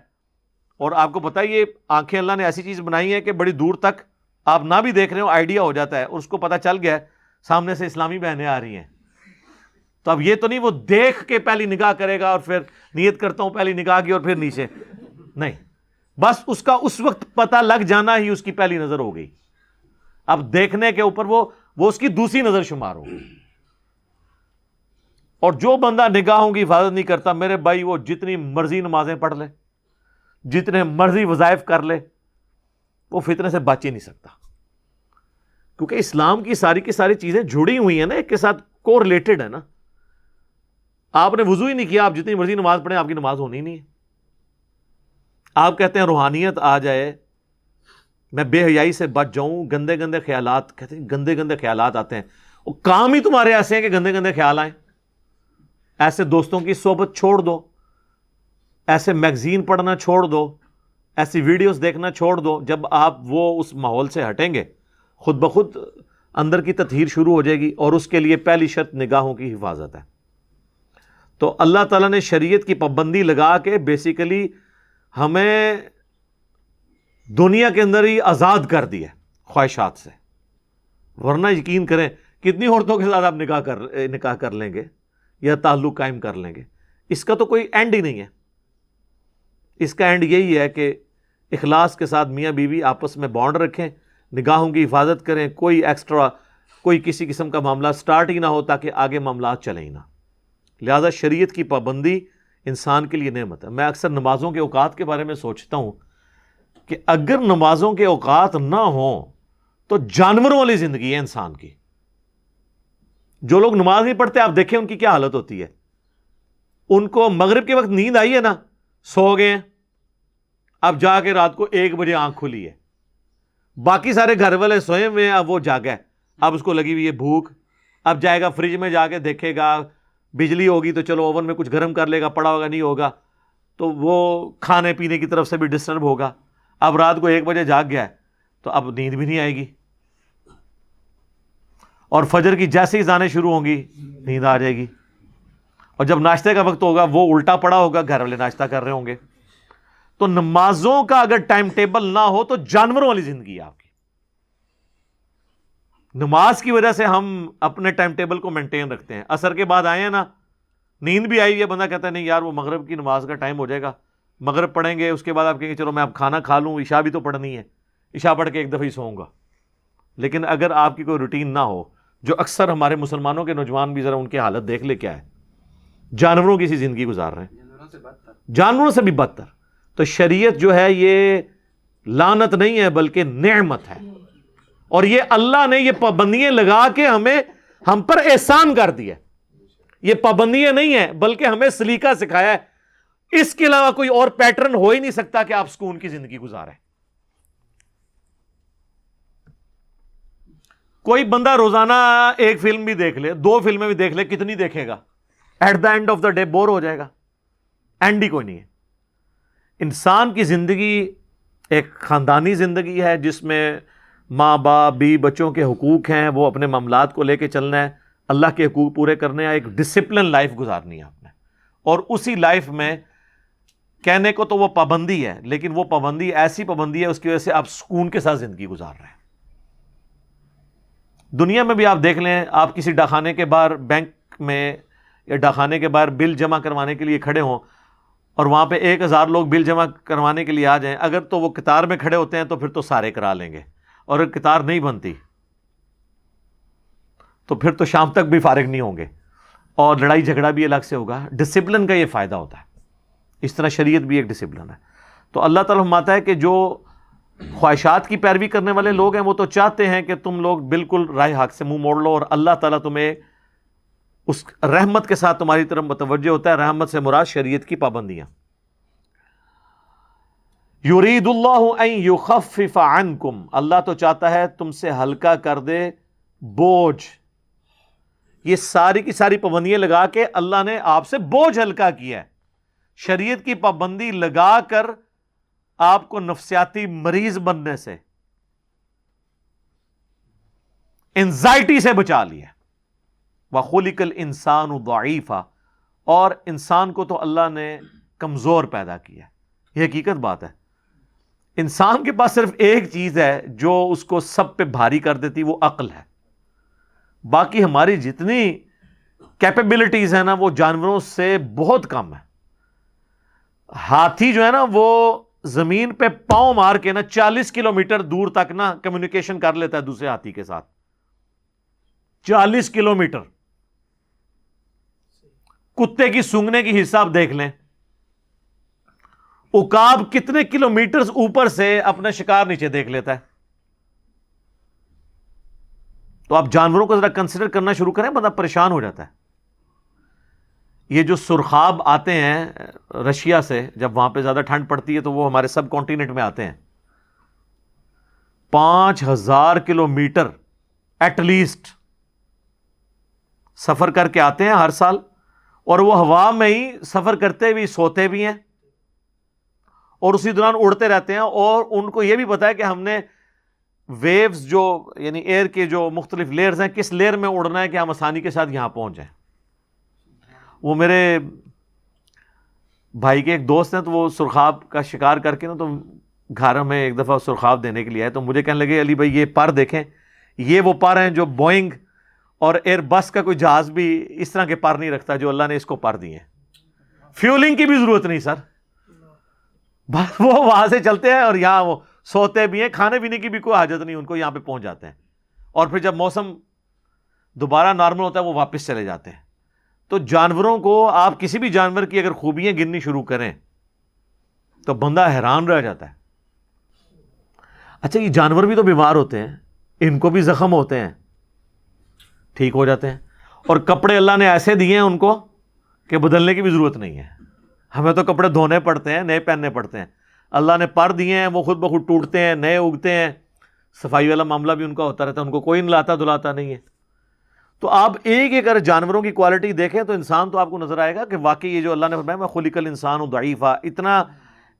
اور آپ کو پتہ ہے یہ آنکھیں اللہ نے ایسی چیز بنائی ہے کہ بڑی دور تک آپ نہ بھی دیکھ رہے ہو آئیڈیا ہو جاتا ہے، اور اس کو پتہ چل گیا ہے سامنے سے اسلامی بہنیں آ رہی ہیں، تو اب یہ تو نہیں وہ دیکھ کے پہلی نگاہ کرے گا اور پھر نیت کرتا ہوں پہلی نگاہ کی اور پھر نیچے، نہیں، بس اس کا اس وقت پتہ لگ جانا ہی اس کی پہلی نظر ہو گئی۔ اب دیکھنے کے اوپر وہ اس کی دوسری نظر شمار ہوگی۔ اور جو بندہ نگاہوں کی حفاظت نہیں کرتا میرے بھائی، وہ جتنی مرضی نمازیں پڑھ لے، جتنے مرضی وظائف کر لے، وہ فتنے سے بچ ہی نہیں سکتا، کیونکہ اسلام کی ساری چیزیں جڑی ہوئی ہیں نا، ایک کے ساتھ کو ریلیٹڈ ہے نا۔ آپ نے وضو ہی نہیں کیا، آپ جتنی مرضی نماز پڑھیں آپ کی نماز ہونی نہیں ہے۔ آپ کہتے ہیں روحانیت آ جائے میں بے حیائی سے بچ جاؤں، گندے گندے خیالات، کہتے ہیں گندے گندے خیالات آتے ہیں، وہ کام ہی تمہارے ایسے ہیں کہ گندے گندے خیال آئیں. ایسے دوستوں کی صحبت چھوڑ دو، ایسے میگزین پڑھنا چھوڑ دو، ایسی ویڈیوز دیکھنا چھوڑ دو. جب آپ وہ اس ماحول سے ہٹیں گے خود بخود اندر کی تطہیر شروع ہو جائے گی، اور اس کے لیے پہلی شرط نگاہوں کی حفاظت ہے. تو اللہ تعالیٰ نے شریعت کی پابندی لگا کے بیسیکلی ہمیں دنیا کے اندر ہی آزاد کر دیا خواہشات سے. ورنہ یقین کریں کتنی عورتوں کے ساتھ آپ نکاح کر لیں گے یا تعلق قائم کر لیں گے، اس کا تو کوئی اینڈ ہی نہیں ہے. اس کا اینڈ یہی ہے کہ اخلاص کے ساتھ میاں بیوی آپس میں بانڈ رکھیں، نگاہوں کی حفاظت کریں، کوئی ایکسٹرا کوئی کسی قسم کا معاملہ سٹارٹ ہی نہ ہو تاکہ آگے معاملات چلیں ہی نہ. لہذا شریعت کی پابندی انسان کے لیے نعمت ہے. میں اکثر نمازوں کے اوقات کے بارے میں سوچتا ہوں کہ اگر نمازوں کے اوقات نہ ہوں تو جانوروں والی زندگی ہے انسان کی. جو لوگ نماز نہیں پڑھتے آپ دیکھیں ان کی کیا حالت ہوتی ہے. ان کو مغرب کے وقت نیند آئی ہے نا، سو گئے ہیں، اب جا کے رات کو 1 بجے آنکھ کھلی ہے، باقی سارے گھر والے سوئے ہوئے ہیں، اب وہ جاگا ہے، اب اس کو لگی ہوئی ہے بھوک، اب جائے گا فریج میں جا کے دیکھے گا، بجلی ہوگی تو چلو اوون میں کچھ گرم کر لے گا، پڑا ہوگا نہیں ہوگا تو وہ کھانے پینے کی طرف سے بھی ڈسٹرب ہوگا. اب رات کو 1 بجے جاگ گیا ہے تو اب نیند بھی نہیں آئے گی، اور فجر کی جیسے ہی اذانیں شروع ہوں گی نیند آ جائے گی. اور جب ناشتے کا وقت ہوگا وہ الٹا پڑا ہوگا، گھر والے ناشتہ کر رہے ہوں گے. تو نمازوں کا اگر ٹائم ٹیبل نہ ہو تو جانوروں والی زندگی ہے آپ کی. نماز کی وجہ سے ہم اپنے ٹائم ٹیبل کو مینٹین رکھتے ہیں. عصر کے بعد آئے ہیں نا، نیند بھی آئی ہے، بندہ کہتا ہے نہیں یار وہ مغرب کی نماز کا ٹائم ہو جائے گا، مغرب پڑھیں گے، اس کے بعد آپ کہیں گے چلو میں اب کھانا کھا لوں، عشاء بھی تو پڑھنی ہے، عشاء پڑھ کے ایک دفعہ ہی سوؤں گا. لیکن اگر آپ کی کوئی روٹین نہ ہو، جو اکثر ہمارے مسلمانوں کے نوجوان بھی ذرا ان کی حالت دیکھ لے کیا ہے، جانوروں کی سی زندگی گزار رہے ہیں، جانوروں سے بھی بدتر. تو شریعت جو ہے یہ لعنت نہیں ہے بلکہ نعمت ہے، اور یہ اللہ نے یہ پابندیاں لگا کے ہم پر احسان کر دیا. یہ پابندیاں نہیں ہیں بلکہ ہمیں سلیقہ سکھایا ہے. اس کے علاوہ کوئی اور پیٹرن ہو ہی نہیں سکتا کہ آپ سکون کی زندگی گزاریں. کوئی بندہ روزانہ 1 فلم بھی دیکھ لے، 2 فلمیں بھی دیکھ لے، کتنی دیکھے گا؟ At the end of the day bore ہو جائے گا، اینڈ ہی کوئی نہیں ہے. انسان کی زندگی ایک خاندانی زندگی ہے جس میں ماں باپ بیوی بچوں کے حقوق ہیں، وہ اپنے معاملات کو لے کے چلنا ہے، اللہ کے حقوق پورے کرنے ہیں، ایک ڈسپلن لائف گزارنی ہے آپ نے. اور اسی لائف میں کہنے کو تو وہ پابندی ہے، لیکن وہ پابندی ایسی پابندی ہے اس کی وجہ سے آپ سکون کے ساتھ زندگی گزار رہے ہیں. دنیا میں بھی آپ دیکھ لیں، آپ کسی ڈاکخانے کے باہر بینک میں یا ڈاکخانے کے باہر بل جمع کروانے کے لیے کھڑے ہوں اور وہاں پہ 1000 لوگ بل جمع کروانے کے لیے آ جائیں، اگر تو وہ قطار میں کھڑے ہوتے ہیں تو پھر تو سارے کرا لیں گے، اور اگر قطار نہیں بنتی تو پھر تو شام تک بھی فارغ نہیں ہوں گے، اور لڑائی جھگڑا بھی الگ سے ہوگا. ڈسپلن کا یہ فائدہ ہوتا ہے. اس طرح شریعت بھی ایک ڈسپلن ہے. تو اللہ تعالیٰ فرماتا ہے کہ جو خواہشات کی پیروی کرنے والے لوگ ہیں وہ تو چاہتے ہیں کہ تم لوگ بالکل راہ حق سے منہ موڑ لو، اور اللہ تعالیٰ تمہیں اس رحمت کے ساتھ تمہاری طرف متوجہ ہوتا ہے. رحمت سے مراد شریعت کی پابندیاں. یرید اللہ ان یخفف عنکم، اللہ تو چاہتا ہے تم سے ہلکا کر دے بوجھ. یہ ساری کی ساری پابندیاں لگا کے اللہ نے آپ سے بوجھ ہلکا کیا ہے. شریعت کی پابندی لگا کر آپ کو نفسیاتی مریض بننے سے، انزائٹی سے بچا لیا. وَخُلِقَ الْإِنسَانُ ضَعِيفًا، اور انسان کو تو اللہ نے کمزور پیدا کیا. یہ حقیقت بات ہے. انسان کے پاس صرف ایک چیز ہے جو اس کو سب پہ بھاری کر دیتی، وہ عقل ہے. باقی ہماری جتنی کیپیبلٹیز ہیں نا وہ جانوروں سے بہت کم ہے. ہاتھی جو ہے نا وہ زمین پہ پاؤں مار کے نا 40 کلومیٹر دور تک نا کمیونیکیشن کر لیتا ہے دوسرے ہاتھی کے ساتھ. 40 کلومیٹر. کتے کی سونگنے کی حساب دیکھ لیں. عقاب کتنے کلومیٹرز اوپر سے اپنا شکار نیچے دیکھ لیتا ہے. تو آپ جانوروں کو ذرا کنسیڈر کرنا شروع کریں، بندہ پریشان ہو جاتا ہے. یہ جو سرخاب آتے ہیں رشیا سے، جب وہاں پہ زیادہ ٹھنڈ پڑتی ہے تو وہ ہمارے سب کانٹیننٹ میں آتے ہیں. 5,000 کلومیٹر ایٹ لیسٹ سفر کر کے آتے ہیں ہر سال، اور وہ ہوا میں ہی سفر کرتے بھی سوتے بھی ہیں اور اسی دوران اڑتے رہتے ہیں، اور ان کو یہ بھی پتا ہے کہ ہم نے ویوز جو یعنی ایئر کے جو مختلف لیئرز ہیں کس لیئر میں اڑنا ہے کہ ہم آسانی کے ساتھ یہاں پہنچ جائیں۔ وہ میرے بھائی کے ایک دوست ہیں، تو وہ سرخاب کا شکار کر کے نا تو گھر میں ایک دفعہ سرخاب دینے کے لیے آئے، تو مجھے کہنے لگے علی بھائی یہ پر دیکھیں، یہ وہ پر ہیں جو بوئنگ اور ایئر بس کا کوئی جہاز بھی اس طرح کے پر نہیں رکھتا جو اللہ نے اس کو پر دیے ہیں، فیولنگ کی بھی ضرورت نہیں سر، بس وہ وہاں سے چلتے ہیں اور یہاں وہ سوتے بھی ہیں، کھانے پینے کی بھی کوئی حاجت نہیں ان کو، یہاں پہ پہنچ جاتے ہیں، اور پھر جب موسم دوبارہ نارمل ہوتا ہے وہ واپس چلے جاتے ہیں۔ تو جانوروں کو آپ کسی بھی جانور کی اگر خوبیاں گننی شروع کریں تو بندہ حیران رہ جاتا ہے۔ اچھا یہ جانور بھی تو بیمار ہوتے ہیں، ان کو بھی زخم ہوتے ہیں، ٹھیک ہو جاتے ہیں، اور کپڑے اللہ نے ایسے دیے ہیں ان کو کہ بدلنے کی بھی ضرورت نہیں ہے، ہمیں تو کپڑے دھونے پڑتے ہیں، نئے پہننے پڑتے ہیں، اللہ نے پر دیے ہیں وہ خود بخود ٹوٹتے ہیں، نئے اگتے ہیں، صفائی والا معاملہ بھی ان کا ہوتا رہتا ہے، ان کو کوئی نلاتا دھلاتا نہیں ہے۔ تو آپ ایک اگر جانوروں کی کوالٹی دیکھیں تو انسان تو آپ کو نظر آئے گا کہ واقعی یہ جو اللہ نے فرمایا میں خلق الانسان ضعیفا،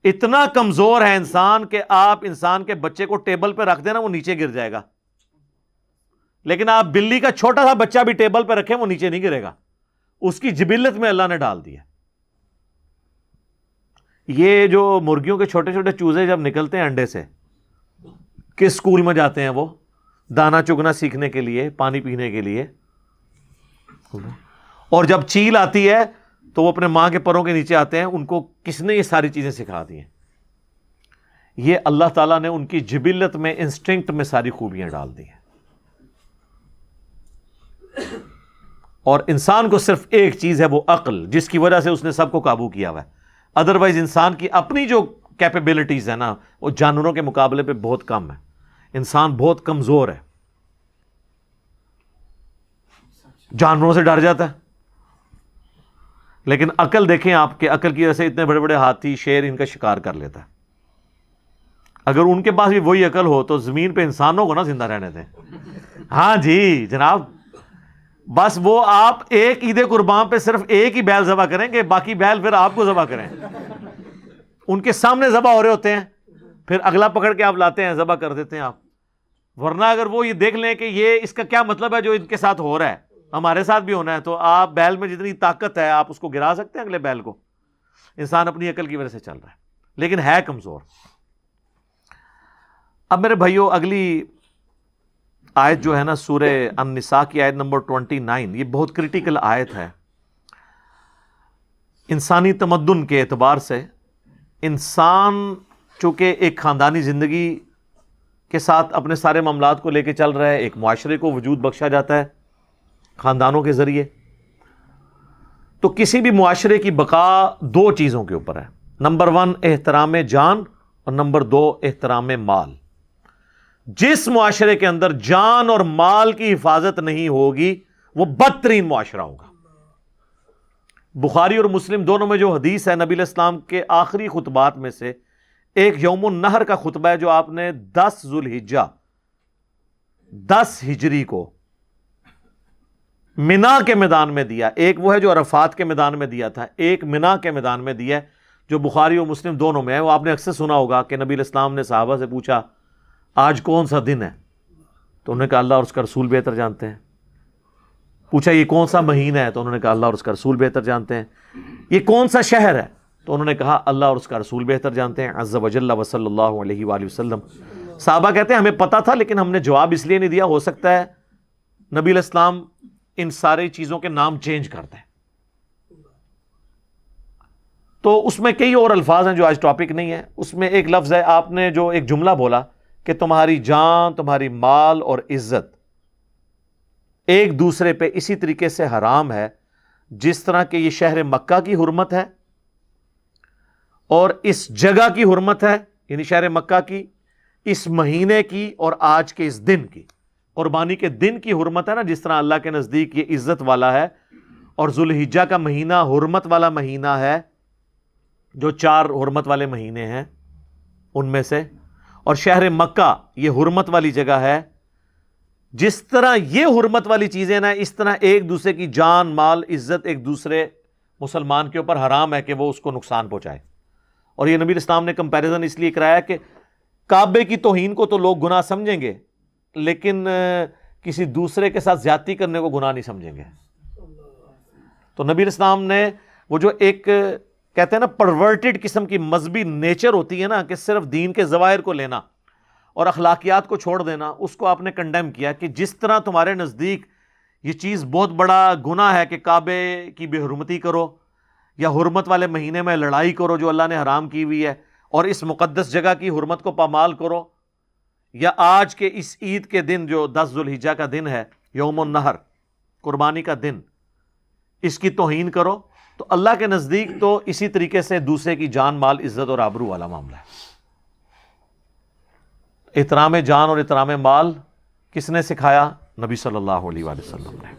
اتنا کمزور ہے انسان کہ آپ انسان کے بچے کو ٹیبل پہ رکھ دینا وہ نیچے گر جائے گا، لیکن آپ بلی کا چھوٹا سا بچہ بھی ٹیبل پہ رکھیں وہ نیچے نہیں گرے گا، اس کی جبلت میں اللہ نے ڈال دیا۔ یہ جو مرغیوں کے چھوٹے چھوٹے چوزے جب نکلتے ہیں انڈے سے، کس اسکول میں جاتے ہیں وہ؟ دانا چگنا سیکھنے کے لیے، پانی پینے کے لیے، اور جب چیل آتی ہے تو وہ اپنے ماں کے پروں کے نیچے آتے ہیں، ان کو کس نے یہ ساری چیزیں سکھا دی ہیں؟ یہ اللہ تعالیٰ نے ان کی جبلت میں، انسٹنکٹ میں ساری خوبیاں ڈال دی ہیں، اور انسان کو صرف ایک چیز ہے وہ عقل، جس کی وجہ سے اس نے سب کو قابو کیا ہوا ہے، ادروائز انسان کی اپنی جو کیپیبلٹیز ہیں نا وہ جانوروں کے مقابلے پہ بہت کم ہے، انسان بہت کمزور ہے، جانوروں سے ڈر جاتا ہے، لیکن عقل دیکھیں آپ کے، عقل کی وجہ سے اتنے بڑے بڑے ہاتھی شیر ان کا شکار کر لیتا ہے۔ اگر ان کے پاس بھی وہی عقل ہو تو زمین پہ انسانوں کو نہ زندہ رہنے دیں۔ ہاں جی جناب، بس وہ آپ ایک عید قربان پہ صرف ایک ہی بیل ذبح کریں گے، باقی بیل پھر آپ کو ذبح کریں، ان کے سامنے ذبح ہو رہے ہوتے ہیں، پھر اگلا پکڑ کے آپ لاتے ہیں ذبح کر دیتے ہیں آپ، ورنہ اگر وہ یہ دیکھ لیں کہ یہ اس کا کیا مطلب ہے جو ان کے ساتھ ہو رہا ہے ہمارے ساتھ بھی ہونا ہے، تو آپ بیل میں جتنی طاقت ہے آپ اس کو گرا سکتے ہیں اگلے بیل کو۔ انسان اپنی عقل کی وجہ سے چل رہا ہے لیکن ہے کمزور۔ اب میرے بھائیوں اگلی آیت جو ہے نا سورہ النساء کی آیت نمبر 29، یہ بہت کریٹیکل آیت ہے۔ انسانی تمدن کے اعتبار سے انسان چونکہ ایک خاندانی زندگی کے ساتھ اپنے سارے معاملات کو لے کے چل رہا ہے، ایک معاشرے کو وجود بخشا جاتا ہے خاندانوں کے ذریعے، تو کسی بھی معاشرے کی بقا دو چیزوں کے اوپر ہے، نمبر 1 احترام جان اور نمبر 2 احترام مال۔ جس معاشرے کے اندر جان اور مال کی حفاظت نہیں ہوگی وہ بدترین معاشرہ ہوگا۔ بخاری اور مسلم دونوں میں جو حدیث ہے، نبی علیہ السلام کے آخری خطبات میں سے ایک یوم النحر کا خطبہ ہے جو آپ نے 10 ذوالحجہ 10 ہجری کو منا کے میدان میں دیا، ایک وہ ہے جو عرفات کے میدان میں دیا تھا، ایک منا کے میدان میں دیا ہے جو بخاری اور مسلم دونوں میں ہے۔ وہ آپ نے اکثر سنا ہوگا کہ نبی علیہ السلام نے صحابہ سے پوچھا آج کون سا دن ہے، تو انہوں نے کہا اللہ اور اس کا رسول بہتر جانتے ہیں۔ پوچھا یہ کون سا مہینہ ہے، تو انہوں نے کہا اللہ اور اس کا رسول بہتر جانتے ہیں۔ یہ کون سا شہر ہے، تو انہوں نے کہا اللہ اور اس کا رسول بہتر جانتے ہیں، عز وجل وصلی اللہ علیہ وآلہ وسلم۔ صحابہ کہتے ہیں ہمیں پتا تھا لیکن ہم نے جواب اس لیے نہیں دیا، ہو سکتا ہے نبی علیہ السلام ان ساری چیزوں کے نام چینج کرتے ہیں۔ تو اس میں کئی اور الفاظ ہیں جو آج ٹاپک نہیں ہے، اس میں ایک لفظ ہے، آپ نے جو ایک جملہ بولا کہ تمہاری جان، تمہاری مال اور عزت ایک دوسرے پہ اسی طریقے سے حرام ہے جس طرح کہ یہ شہر مکہ کی حرمت ہے اور اس جگہ کی حرمت ہے، یعنی شہر مکہ کی، اس مہینے کی اور آج کے اس دن کی، قربانی کے دن کی حرمت ہے نا، جس طرح اللہ کے نزدیک یہ عزت والا ہے، اور ذوالحجہ کا مہینہ حرمت والا مہینہ ہے جو 4 حرمت والے مہینے ہیں ان میں سے، اور شہر مکہ یہ حرمت والی جگہ ہے. جس طرح یہ حرمت والی چیزیں نا، اس طرح ایک دوسرے کی جان مال عزت ایک دوسرے مسلمان کے اوپر حرام ہے کہ وہ اس کو نقصان پہنچائے. اور یہ نبی اسلام نے کمپیریزن اس لیے کرایا کہ کعبے کی توہین کو تو لوگ گناہ سمجھیں گے، لیکن کسی دوسرے کے ساتھ زیادتی کرنے کو گناہ نہیں سمجھیں گے. تو نبی اسلام نے وہ جو ایک کہتے ہیں نا پرورٹڈ قسم کی مذہبی نیچر ہوتی ہے نا، کہ صرف دین کے ظواہر کو لینا اور اخلاقیات کو چھوڑ دینا، اس کو آپ نے کنڈیم کیا کہ جس طرح تمہارے نزدیک یہ چیز بہت بڑا گناہ ہے کہ کعبے کی بے حرمتی کرو یا حرمت والے مہینے میں لڑائی کرو جو اللہ نے حرام کی ہوئی ہے، اور اس مقدس جگہ کی حرمت کو پامال کرو، یا آج کے اس عید کے دن جو 10 ذوالحجہ کا دن ہے، یوم النحر قربانی کا دن، اس کی توہین کرو، تو اللہ کے نزدیک تو اسی طریقے سے دوسرے کی جان مال عزت اور آبرو والا معاملہ ہے. احترام جان اور احترام مال کس نے سکھایا؟ نبی صلی اللہ علیہ وآلہ وسلم نے.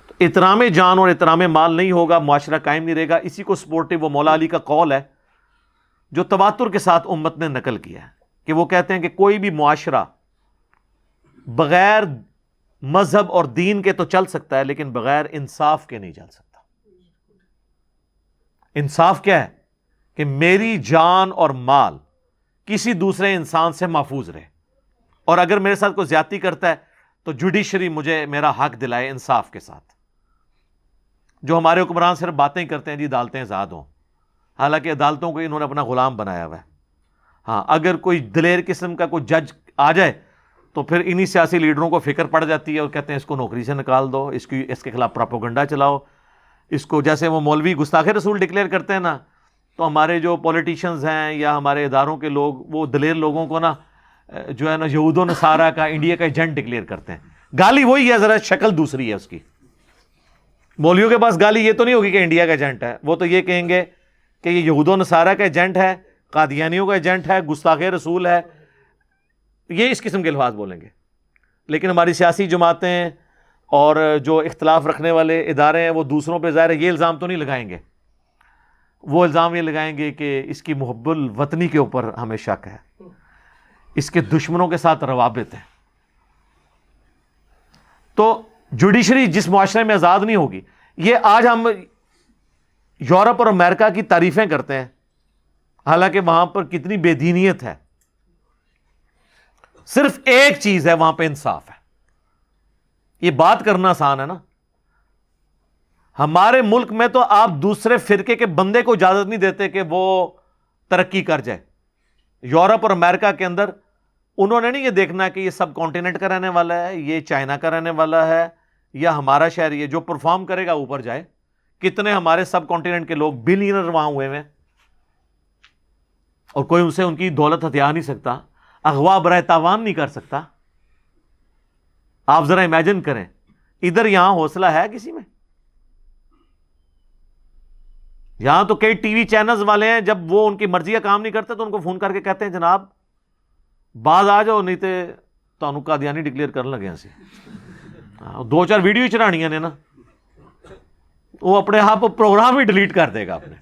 تو احترام جان اور احترام مال نہیں ہوگا، معاشرہ قائم نہیں رہے گا. اسی کو سپورٹو وہ مولا علی کا قول ہے جو تواتر کے ساتھ امت نے نقل کیا ہے، کہ وہ کہتے ہیں کہ کوئی بھی معاشرہ بغیر مذہب اور دین کے تو چل سکتا ہے، لیکن بغیر انصاف کے نہیں چل سکتا. انصاف کیا ہے؟ کہ میری جان اور مال کسی دوسرے انسان سے محفوظ رہے، اور اگر میرے ساتھ کوئی زیادتی کرتا ہے تو جوڈیشری مجھے میرا حق دلائے انصاف کے ساتھ. جو ہمارے حکمران صرف باتیں کرتے ہیں جی عدالتیں آزاد ہوں، حالانکہ عدالتوں کو انہوں نے اپنا غلام بنایا ہوا ہے. ہاں، اگر کوئی دلیر قسم کا کوئی جج آ جائے تو پھر انہی سیاسی لیڈروں کو فکر پڑ جاتی ہے اور کہتے ہیں اس کو نوکری سے نکال دو، اس کے خلاف پراپوگنڈا چلاؤ، اس کو جیسے وہ مولوی گستاخ رسول ڈکلیئر کرتے ہیں نا، تو ہمارے جو پولیٹیشنز ہیں یا ہمارے اداروں کے لوگ وہ دلیر لوگوں کو نا جو ہے نا یہود و نصارہ کا انڈیا کا ایجنٹ ڈکلیئر کرتے ہیں. گالی وہی ہے، ذرا شکل دوسری ہے اس کی. مولویوں کے پاس گالی یہ تو نہیں ہوگی کہ انڈیا کا ایجنٹ ہے، وہ تو یہ کہیں گے کہ یہ یہود و نصارہ کا ایجنٹ ہے، قادیانیوں کا ایجنٹ ہے، گستاخ رسول ہے، یہ اس قسم کے الفاظ بولیں گے. لیکن ہماری سیاسی جماعتیں اور جو اختلاف رکھنے والے ادارے ہیں وہ دوسروں پہ ظاہر ہے یہ الزام تو نہیں لگائیں گے، وہ الزام یہ لگائیں گے کہ اس کی محب الوطنی کے اوپر ہمیں شک ہے، اس کے دشمنوں کے ساتھ روابط ہیں. تو جوڈیشری جس معاشرے میں آزاد نہیں ہوگی، یہ آج ہم یورپ اور امریکہ کی تعریفیں کرتے ہیں، حالانکہ وہاں پر کتنی بے دینیت ہے. صرف ایک چیز ہے وہاں پہ، انصاف ہے. یہ بات کرنا آسان ہے نا. ہمارے ملک میں تو آپ دوسرے فرقے کے بندے کو اجازت نہیں دیتے کہ وہ ترقی کر جائے. یورپ اور امریکہ کے اندر انہوں نے نہیں یہ دیکھنا کہ یہ سب کانٹیننٹ کا رہنے والا ہے، یہ چائنا کا رہنے والا ہے یا ہمارا شہری ہے، جو پرفارم کرے گا اوپر جائے. کتنے ہمارے سب کانٹیننٹ کے لوگ بلینر وہاں ہوئے ہیں اور کوئی ان سے ان کی دولت ہتھیا نہیں سکتا، اغوا برائے تاوان نہیں کر سکتا. آپ ذرا امیجن کریں، ادھر یہاں حوصلہ ہے کسی میں؟ یہاں تو کئی ٹی وی چینلز والے ہیں، جب وہ ان کی مرضی کا کام نہیں کرتے تو ان کو فون کر کے کہتے ہیں جناب بعد آ جاؤ، نہیں تو تانوں قادیانی ڈکلیئر کرنے لگے سی. 2-4 ویڈیو چڑھانی نے نا، وہ اپنے آپ پروگرام ہی ڈیلیٹ کر دے گا اپنے.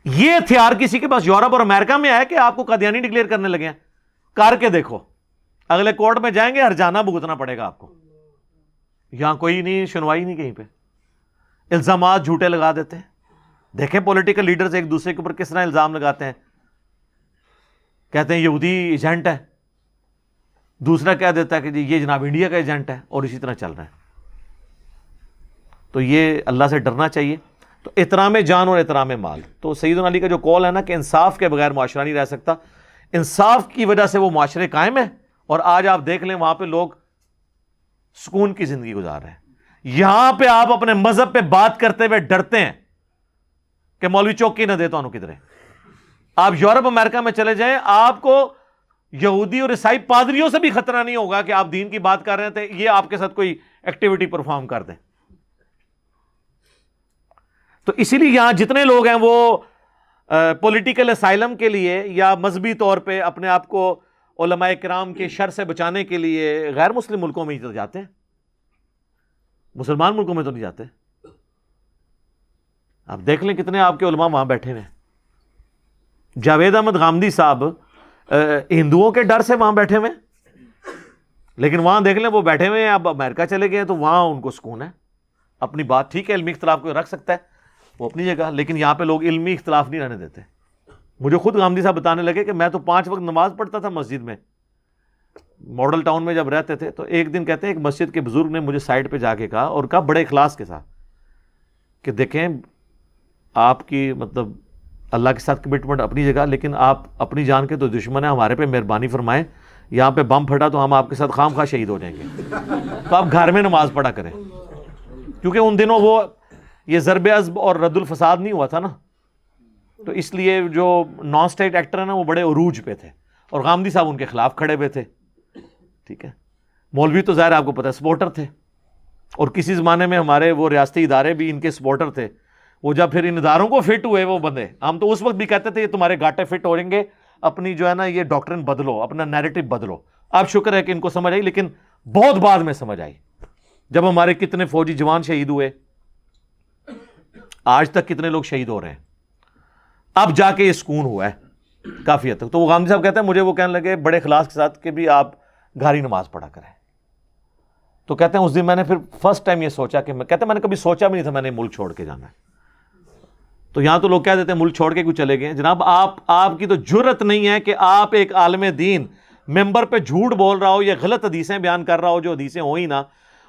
یہ ہتھیار کسی کے پاس یورپ اور امریکہ میں ہے کہ آپ کو قادیانی ڈکلیئر کرنے لگے ہیں؟ کر کے دیکھو، اگلے کورٹ میں جائیں گے ہرجانہ بھگتنا پڑے گا آپ کو. یہاں کوئی نہیں، سنوائی نہیں کہیں پہ، الزامات جھوٹے لگا دیتے ہیں. دیکھیں پولیٹیکل لیڈرز ایک دوسرے کے اوپر کس طرح الزام لگاتے ہیں. کہتے ہیں یہودی ایجنٹ ہے، دوسرا کہہ دیتا ہے کہ جی یہ جناب انڈیا کا ایجنٹ ہے، اور اسی طرح چل رہا ہے. تو یہ اللہ سے ڈرنا چاہیے. تو احترام جان اور احترام مال، تو سیدنا علی کا جو قول ہے نا کہ انصاف کے بغیر معاشرہ نہیں رہ سکتا، انصاف کی وجہ سے وہ معاشرے قائم ہیں. اور آج آپ دیکھ لیں وہاں پہ لوگ سکون کی زندگی گزار رہے ہیں. یہاں پہ آپ اپنے مذہب پہ بات کرتے ہوئے ڈرتے ہیں کہ مولوی چوکی نہ دے تو کدھرے. آپ یورپ امریکہ میں چلے جائیں، آپ کو یہودی اور عیسائی پادریوں سے بھی خطرہ نہیں ہوگا کہ آپ دین کی بات کر رہے تھے، یہ آپ کے ساتھ کوئی ایکٹیویٹی پرفارم کر دیں. تو اسی لیے یہاں جتنے لوگ ہیں وہ پولیٹیکل اسائلم کے لیے یا مذہبی طور پہ اپنے آپ کو علماء کرام کے شر سے بچانے کے لیے غیر مسلم ملکوں میں ہی تو جاتے ہیں، مسلمان ملکوں میں تو نہیں جاتے. آپ دیکھ لیں کتنے آپ کے علماء وہاں بیٹھے ہوئے ہیں. جاوید احمد غامدی صاحب ہندوؤں کے ڈر سے وہاں بیٹھے ہوئے، لیکن وہاں دیکھ لیں وہ بیٹھے ہوئے ہیں، اب امریکہ چلے گئے تو وہاں ان کو سکون ہے. اپنی بات ٹھیک ہے، علمی اختلاف کوئی رکھ سکتا ہے وہ اپنی جگہ، لیکن یہاں پہ لوگ علمی اختلاف نہیں رہنے دیتے. مجھے خود غامدی صاحب بتانے لگے کہ میں تو 5 وقت نماز پڑھتا تھا مسجد میں، ماڈل ٹاؤن میں جب رہتے تھے. تو ایک دن کہتے ہیں ایک مسجد کے بزرگ نے مجھے سائڈ پہ جا کے کہا، اور کہا بڑے اخلاص کے ساتھ، کہ دیکھیں آپ کی مطلب اللہ کے ساتھ کمٹمنٹ اپنی جگہ، لیکن آپ اپنی جان کے تو دشمن ہیں، ہمارے پہ مہربانی فرمائیں، یہاں پہ بم پھٹا تو ہم آپ کے ساتھ خام خواہ شہید ہو جائیں گے، تو آپ گھر میں نماز پڑھا کریں. کیونکہ ان دنوں وہ یہ ضرب عضب اور رد الفساد نہیں ہوا تھا نا، تو اس لیے جو نان اسٹیٹ ایکٹر ہیں نا وہ بڑے عروج پہ تھے، اور غامدی صاحب ان کے خلاف کھڑے ہوئے تھے. ٹھیک ہے، مولوی تو ظاہر آپ کو پتہ ہے سپورٹر تھے، اور کسی زمانے میں ہمارے وہ ریاستی ادارے بھی ان کے سپورٹر تھے. وہ جب پھر ان اداروں کو فٹ ہوئے وہ بندے، ہم تو اس وقت بھی کہتے تھے یہ تمہارے گاٹے فٹ ہو رہیں گے، اپنی جو ہے نا یہ ڈاکٹرن بدلو، اپنا نیریٹو بدلو. اب شکر ہے کہ ان کو سمجھ آئی، لیکن بہت بعد میں سمجھ آئی، جب ہمارے کتنے فوجی جوان شہید ہوئے، آج تک کتنے لوگ شہید ہو رہے ہیں، اب جا کے یہ سکون ہوا ہے کافی حد تک. تو وہ غامدی صاحب کہتے ہیں مجھے وہ کہنے لگے بڑے اخلاص کے ساتھ کہ بھی آپ گھر ہی نماز پڑھا کریں. تو کہتے ہیں اس دن میں نے پھر فرسٹ ٹائم یہ سوچا کہ میں نے کبھی سوچا بھی نہیں تھا میں نے ملک چھوڑ کے جانا ہے. تو یہاں تو لوگ کہہ دیتے ہیں ملک چھوڑ کے کیوں چلے گئے. جناب آپ کی تو جرت نہیں ہے کہ آپ ایک عالم دین ممبر پہ جھوٹ بول رہا ہو یا غلط حدیثیں بیان کر رہا ہو جو حدیثیں ہو ہی نہ،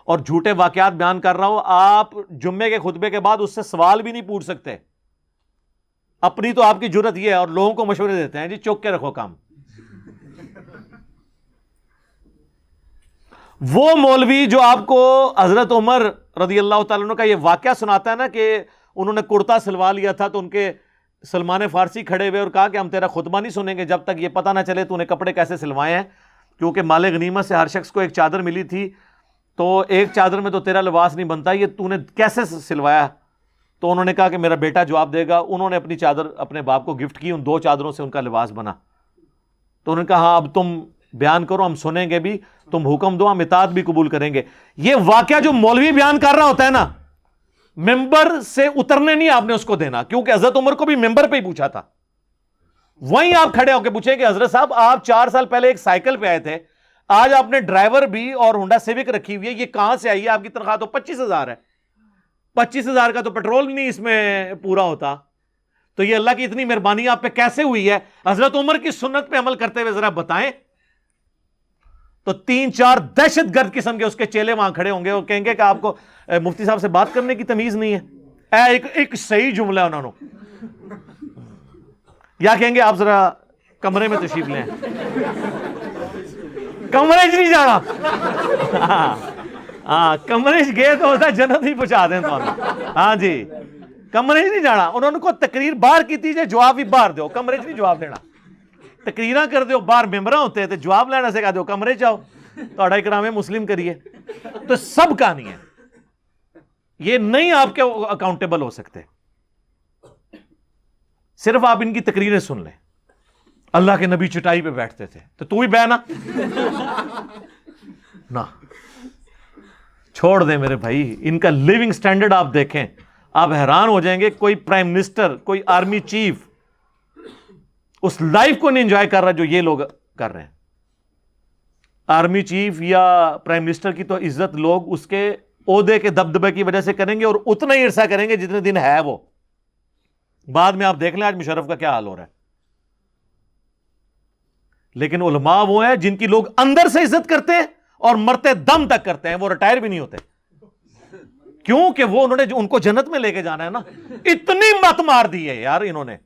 اور جھوٹے واقعات بیان کر رہا ہو، آپ جمعے کے خطبے کے بعد اس سے سوال بھی نہیں پوچھ سکتے. اپنی تو آپ کی جرت یہ ہے، اور لوگوں کو مشورے دیتے ہیں جی چوک کے رکھو کام. وہ مولوی جو آپ کو حضرت عمر رضی اللہ تعالیٰ عنہ کا یہ واقعہ سناتا ہے نا کہ انہوں نے کرتا سلوا لیا تھا، تو ان کے سلمان فارسی کھڑے ہوئے اور کہا کہ ہم تیرا خطبہ نہیں سنیں گے جب تک یہ پتہ نہ چلے تو نے کپڑے کیسے سلوائے ہیں، کیونکہ مال غنیمت سے ہر شخص کو ایک چادر ملی تھی، تو ایک چادر میں تو تیرا لباس نہیں بنتا، یہ تو نے کیسے سلوایا. تو انہوں نے کہا کہ میرا بیٹا جواب دے گا. انہوں نے اپنی چادر اپنے باپ کو گفٹ کی، ان 2 چادروں سے ان کا لباس بنا. تو انہوں نے کہا ہاں اب تم بیان کرو، ہم سنیں گے بھی، تم حکم دو، ہم اطاعت بھی قبول کریں گے. یہ واقعہ جو مولوی بیان کر رہا ہوتا ہے نا، ممبر سے اترنے نہیں آپ نے اس کو دینا، کیونکہ حضرت عمر کو بھی ممبر پہ ہی پوچھا تھا. وہیں آپ کھڑے ہو کے پوچھیں کہ حضرت صاحب آپ 4 سال پہلے ایک سائیکل پہ آئے تھے، آج آپ نے ڈرائیور بھی اور ہونڈا سیوک رکھی ہوئی ہے، یہ کہاں سے آئی ہے؟ آپ کی تنخواہ تو 25,000 ہے، 25,000 کا تو پیٹرول بھی نہیں اس میں پورا ہوتا. تو یہ اللہ کی اتنی مہربانی آپ پہ کیسے ہوئی ہے؟ حضرت عمر کی سنت پہ عمل کرتے ہوئے ذرا بتائیں. تو 3-4 دہشت گرد قسم کے اس کے چیلے وہاں کھڑے ہوں گے اور کہیں گے کہ آپ کو مفتی صاحب سے بات کرنے کی تمیز نہیں ہے. ایک صحیح جملہ ہے انہوں نے، یا کہیں گے آپ ذرا کمرے میں تشریف لیں، کمرے نہیں جانا. ہاں کمرے گئے تو ہوتا جنت ہی پہنچا دیں تو. ہاں جی کمرے نہیں جانا. انہوں نے کو تقریر باہر کی تھی، جواب بھی باہر دو، کمرے نہیں جواب دینا. تقریراں کر دیو باہر ممبراں ہوتے ہیں تو جواب لینا سکھا دو، کمرے چاہو تھوڑا اکرام مسلم کریے. تو سب کہانی ہے، یہ نہیں آپ کے اکاؤنٹیبل ہو سکتے. صرف آپ ان کی تقریریں سن لیں. اللہ کے نبی چٹائی پہ بیٹھتے تھے تو ہی بینا نہ. چھوڑ دیں میرے بھائی، ان کا لیونگ سٹینڈرڈ آپ دیکھیں، آپ حیران ہو جائیں گے. کوئی پرائم منسٹر، کوئی آرمی چیف اس لائف کو نہیں انجوائے کر رہا جو یہ لوگ کر رہے ہیں. آرمی چیف یا پرائم منسٹر کی تو عزت لوگ اس کے عہدے کے دبدبے کی وجہ سے کریں گے، اور اتنا ہی عرصہ کریں گے جتنے دن ہے وہ. بعد میں آپ دیکھ لیں آج مشرف کا کیا حال ہو رہا ہے. لیکن علماء وہ ہیں جن کی لوگ اندر سے عزت کرتے ہیں اور مرتے دم تک کرتے ہیں، وہ ریٹائر بھی نہیں ہوتے. کیوں کہ وہ انہوں نے جو ان کو جنت میں لے کے جانا ہے نا. اتنی مت مار دی ہے یار انہوں نے.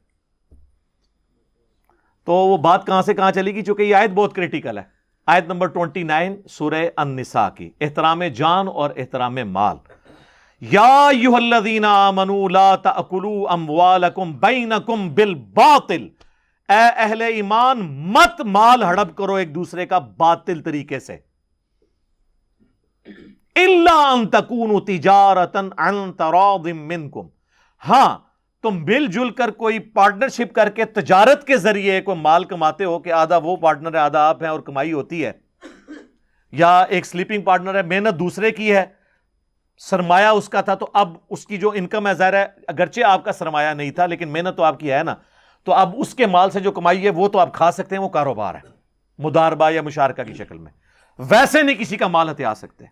تو وہ بات کہاں سے کہاں چلی گی، چونکہ یہ آیت بہت کریٹیکل ہے. آیت نمبر 29 سورہ النساء کی، احترام جان اور احترام مال. یا ایھا الذین آمنوا لا تأکلوا اموالکم بینکم بالباطل، اے اہل ایمان مت مال ہڑپ کرو ایک دوسرے کا باطل طریقے سے. الا ان تکونوا تجارۃ عن تراض منکم، ہاں تم مل جل کر کوئی پارٹنرشپ کر کے تجارت کے ذریعے کوئی مال کماتے ہو کہ آدھا وہ پارٹنر ہے آدھا آپ ہیں اور کمائی ہوتی ہے، یا ایک سلیپنگ پارٹنر ہے، محنت دوسرے کی ہے، سرمایہ اس کا تھا تو اب اس کی جو انکم ہے ظاہر ہے اگرچہ آپ کا سرمایہ نہیں تھا لیکن محنت تو آپ کی ہے نا. تو اب اس کے مال سے جو کمائی ہے وہ تو آپ کھا سکتے ہیں، وہ کاروبار ہے مداربہ یا مشارکہ کی شکل میں، ویسے نہیں کسی کا مال ہتھیا سکتے۔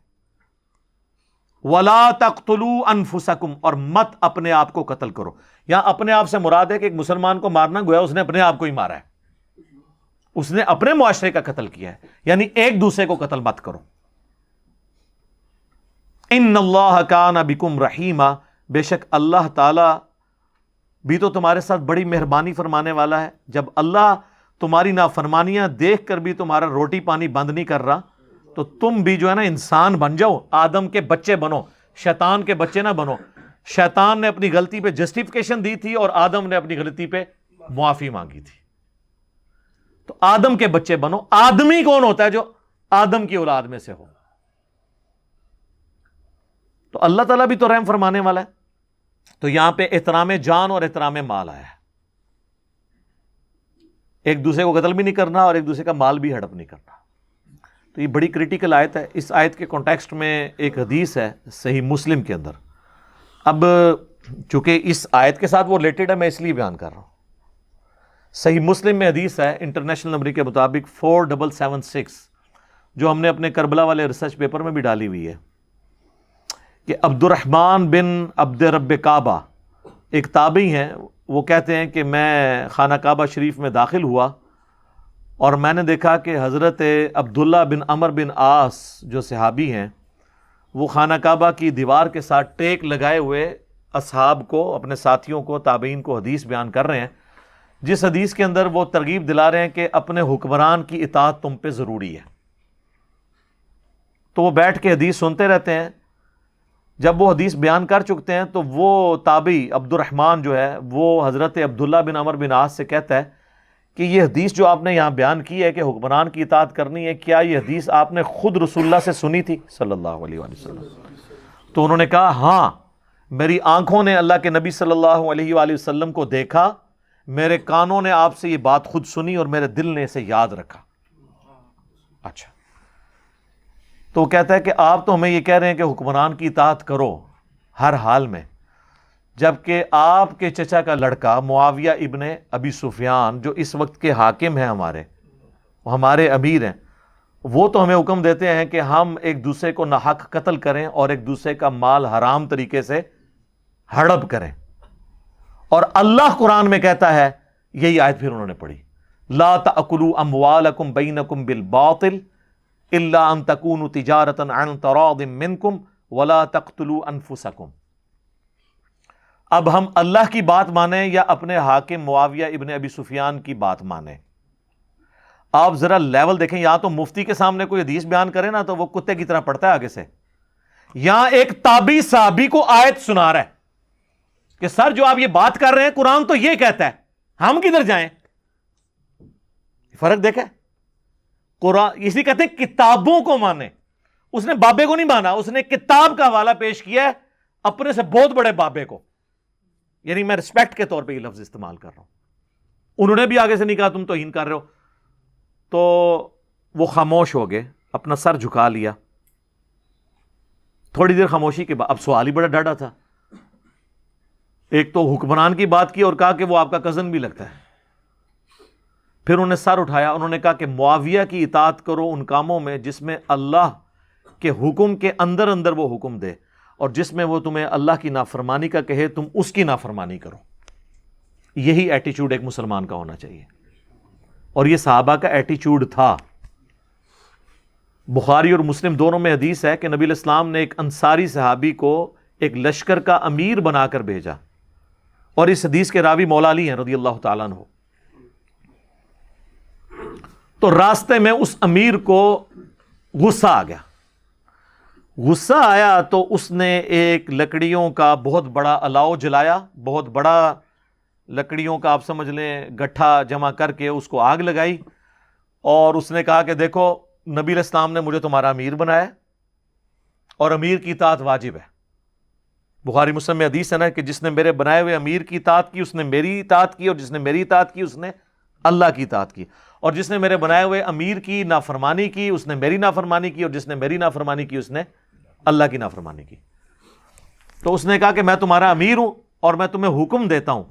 وَلَا تَقْتُلُوا أَنفُسَكُمْ، اور مت اپنے آپ کو قتل کرو۔ یہاں اپنے آپ سے مراد ہے کہ ایک مسلمان کو مارنا گویا اس نے اپنے آپ کو ہی مارا ہے، اس نے اپنے معاشرے کا قتل کیا ہے، یعنی ایک دوسرے کو قتل مت کرو۔ ان اللہ کان بکم رحیما، بے شک اللہ تعالی بھی تو تمہارے ساتھ بڑی مہربانی فرمانے والا ہے۔ جب اللہ تمہاری نافرمانیاں دیکھ کر بھی تمہارا روٹی پانی بند نہیں کر رہا، تو تم بھی جو ہے نا انسان بن جاؤ، آدم کے بچے بنو، شیطان کے بچے نہ بنو۔ شیطان نے اپنی غلطی پہ جسٹیفیکیشن دی تھی اور آدم نے اپنی غلطی پہ معافی مانگی تھی، تو آدم کے بچے بنو۔ آدمی کون ہوتا ہے؟ جو آدم کی اولاد میں سے ہو۔ تو اللہ تعالیٰ بھی تو رحم فرمانے والا ہے۔ تو یہاں پہ احترام جان اور احترام مال آیا ہے، ایک دوسرے کو قتل بھی نہیں کرنا اور ایک دوسرے کا مال بھی ہڑپ نہیں کرنا۔ تو یہ بڑی کریٹیکل آیت ہے۔ اس آیت کے کانٹیکسٹ میں ایک حدیث ہے صحیح مسلم کے اندر، اب چونکہ اس آیت کے ساتھ وہ ریلیٹڈ ہے میں اس لیے بیان کر رہا ہوں۔ صحیح مسلم میں حدیث ہے انٹرنیشنل نمبر کے مطابق 4776، جو ہم نے اپنے کربلا والے ریسرچ پیپر میں بھی ڈالی ہوئی ہے، کہ عبد الرحمن بن عبد رب کعبہ ایک تابعی ہیں، وہ کہتے ہیں کہ میں خانہ کعبہ شریف میں داخل ہوا اور میں نے دیکھا کہ حضرت عبداللہ بن عمر بن عاص جو صحابی ہیں، وہ خانہ کعبہ کی دیوار کے ساتھ ٹیک لگائے ہوئے اصحاب کو، اپنے ساتھیوں کو، تابعین کو حدیث بیان کر رہے ہیں، جس حدیث کے اندر وہ ترغیب دلا رہے ہیں کہ اپنے حکمران کی اطاعت تم پہ ضروری ہے۔ تو وہ بیٹھ کے حدیث سنتے رہتے ہیں۔ جب وہ حدیث بیان کر چکتے ہیں تو وہ تابعی عبد الرحمن جو ہے وہ حضرت عبداللہ بن عمر بن عاص سے کہتا ہے کہ یہ حدیث جو آپ نے یہاں بیان کی ہے کہ حکمران کی اطاعت کرنی ہے، کیا یہ حدیث آپ نے خود رسول اللہ سے سنی تھی صلی اللہ علیہ وآلہ وسلم؟ تو انہوں نے کہا ہاں، میری آنکھوں نے اللہ کے نبی صلی اللہ علیہ وآلہ وسلم کو دیکھا، میرے کانوں نے آپ سے یہ بات خود سنی اور میرے دل نے اسے یاد رکھا۔ اچھا، تو وہ کہتا ہے کہ آپ تو ہمیں یہ کہہ رہے ہیں کہ حکمران کی اطاعت کرو ہر حال میں، جبکہ آپ کے چچا کا لڑکا معاویہ ابن ابی سفیان جو اس وقت کے حاکم ہیں، ہمارے امیر ہیں، وہ تو ہمیں حکم دیتے ہیں کہ ہم ایک دوسرے کو ناحق قتل کریں اور ایک دوسرے کا مال حرام طریقے سے ہڑپ کریں۔ اور اللہ قرآن میں کہتا ہے، یہی آیت پھر انہوں نے پڑھی، لا تأکلوا اموالکم بینکم بالباطل الا ان تکونوا تجارۃ عن تراض منکم ولا تقتلوا انفسکم۔ اب ہم اللہ کی بات مانیں یا اپنے حاکم معاویہ ابن ابی سفیان کی بات مانیں؟ آپ ذرا لیول دیکھیں، یا تو مفتی کے سامنے کوئی حدیث بیان کرے نا تو وہ کتے کی طرح پڑھتا ہے آگے سے، یہاں ایک تابعی صحابی کو آیت سنا رہا ہے کہ سر جو آپ یہ بات کر رہے ہیں قرآن تو یہ کہتا ہے، ہم کدھر جائیں؟ فرق دیکھا؟ قرآن اسی کہتے ہیں کتابوں کو مانے، اس نے بابے کو نہیں مانا، اس نے کتاب کا حوالہ پیش کیا ہے اپنے سے بہت بڑے بابے کو، یعنی میں رسپیکٹ کے طور پہ یہ لفظ استعمال کر رہا ہوں۔ انہوں نے بھی آگے سے نہیں کہا تم توہین کر رہے ہو، تو وہ خاموش ہو گئے، اپنا سر جھکا لیا۔ تھوڑی دیر خاموشی کے بعد اب سوال ہی بڑا ڈاڑا تھا، ایک تو حکمران کی بات کی اور کہا کہ وہ آپ کا کزن بھی لگتا ہے۔ پھر انہوں نے سر اٹھایا، انہوں نے کہا کہ معاویہ کی اطاعت کرو ان کاموں میں جس میں اللہ کے حکم کے اندر اندر وہ حکم دے، اور جس میں وہ تمہیں اللہ کی نافرمانی کا کہے تم اس کی نافرمانی کرو۔ یہی ایٹیچیوڈ ایک مسلمان کا ہونا چاہیے، اور یہ صحابہ کا ایٹیچیوڈ تھا۔ بخاری اور مسلم دونوں میں حدیث ہے کہ نبی علیہ السلام نے ایک انصاری صحابی کو ایک لشکر کا امیر بنا کر بھیجا، اور اس حدیث کے راوی مولا علی ہیں رضی اللہ تعالیٰ عنہ۔ تو راستے میں اس امیر کو غصہ آ گیا، غصہ آیا تو اس نے ایک لکڑیوں کا بہت الاؤ الاؤ جلایا، بہت بڑا لکڑیوں کا آپ سمجھ لیں گٹھا جمع کر کے اس کو آگ لگائی، اور اس نے کہا کہ دیکھو نبی علیہ السلام نے مجھے تمہارا امیر بنایا اور امیر کی اطاعت واجب ہے۔ بخاری مسلم میں حدیث ہے نا کہ جس نے میرے بنائے ہوئے امیر کی اطاعت کی اس نے میری اطاعت کی، اور جس نے میری اطاعت کی اس نے اللہ کی اطاعت کی، اور جس نے میرے بنائے ہوئے امیر کی نافرمانی کی اس نے میری نافرمانی کی، اور جس نے میری نافرمانی کی اس نے اللہ کی نافرمانی کی۔ تو اس نے کہا کہ میں تمہارا امیر ہوں اور میں تمہیں حکم دیتا ہوں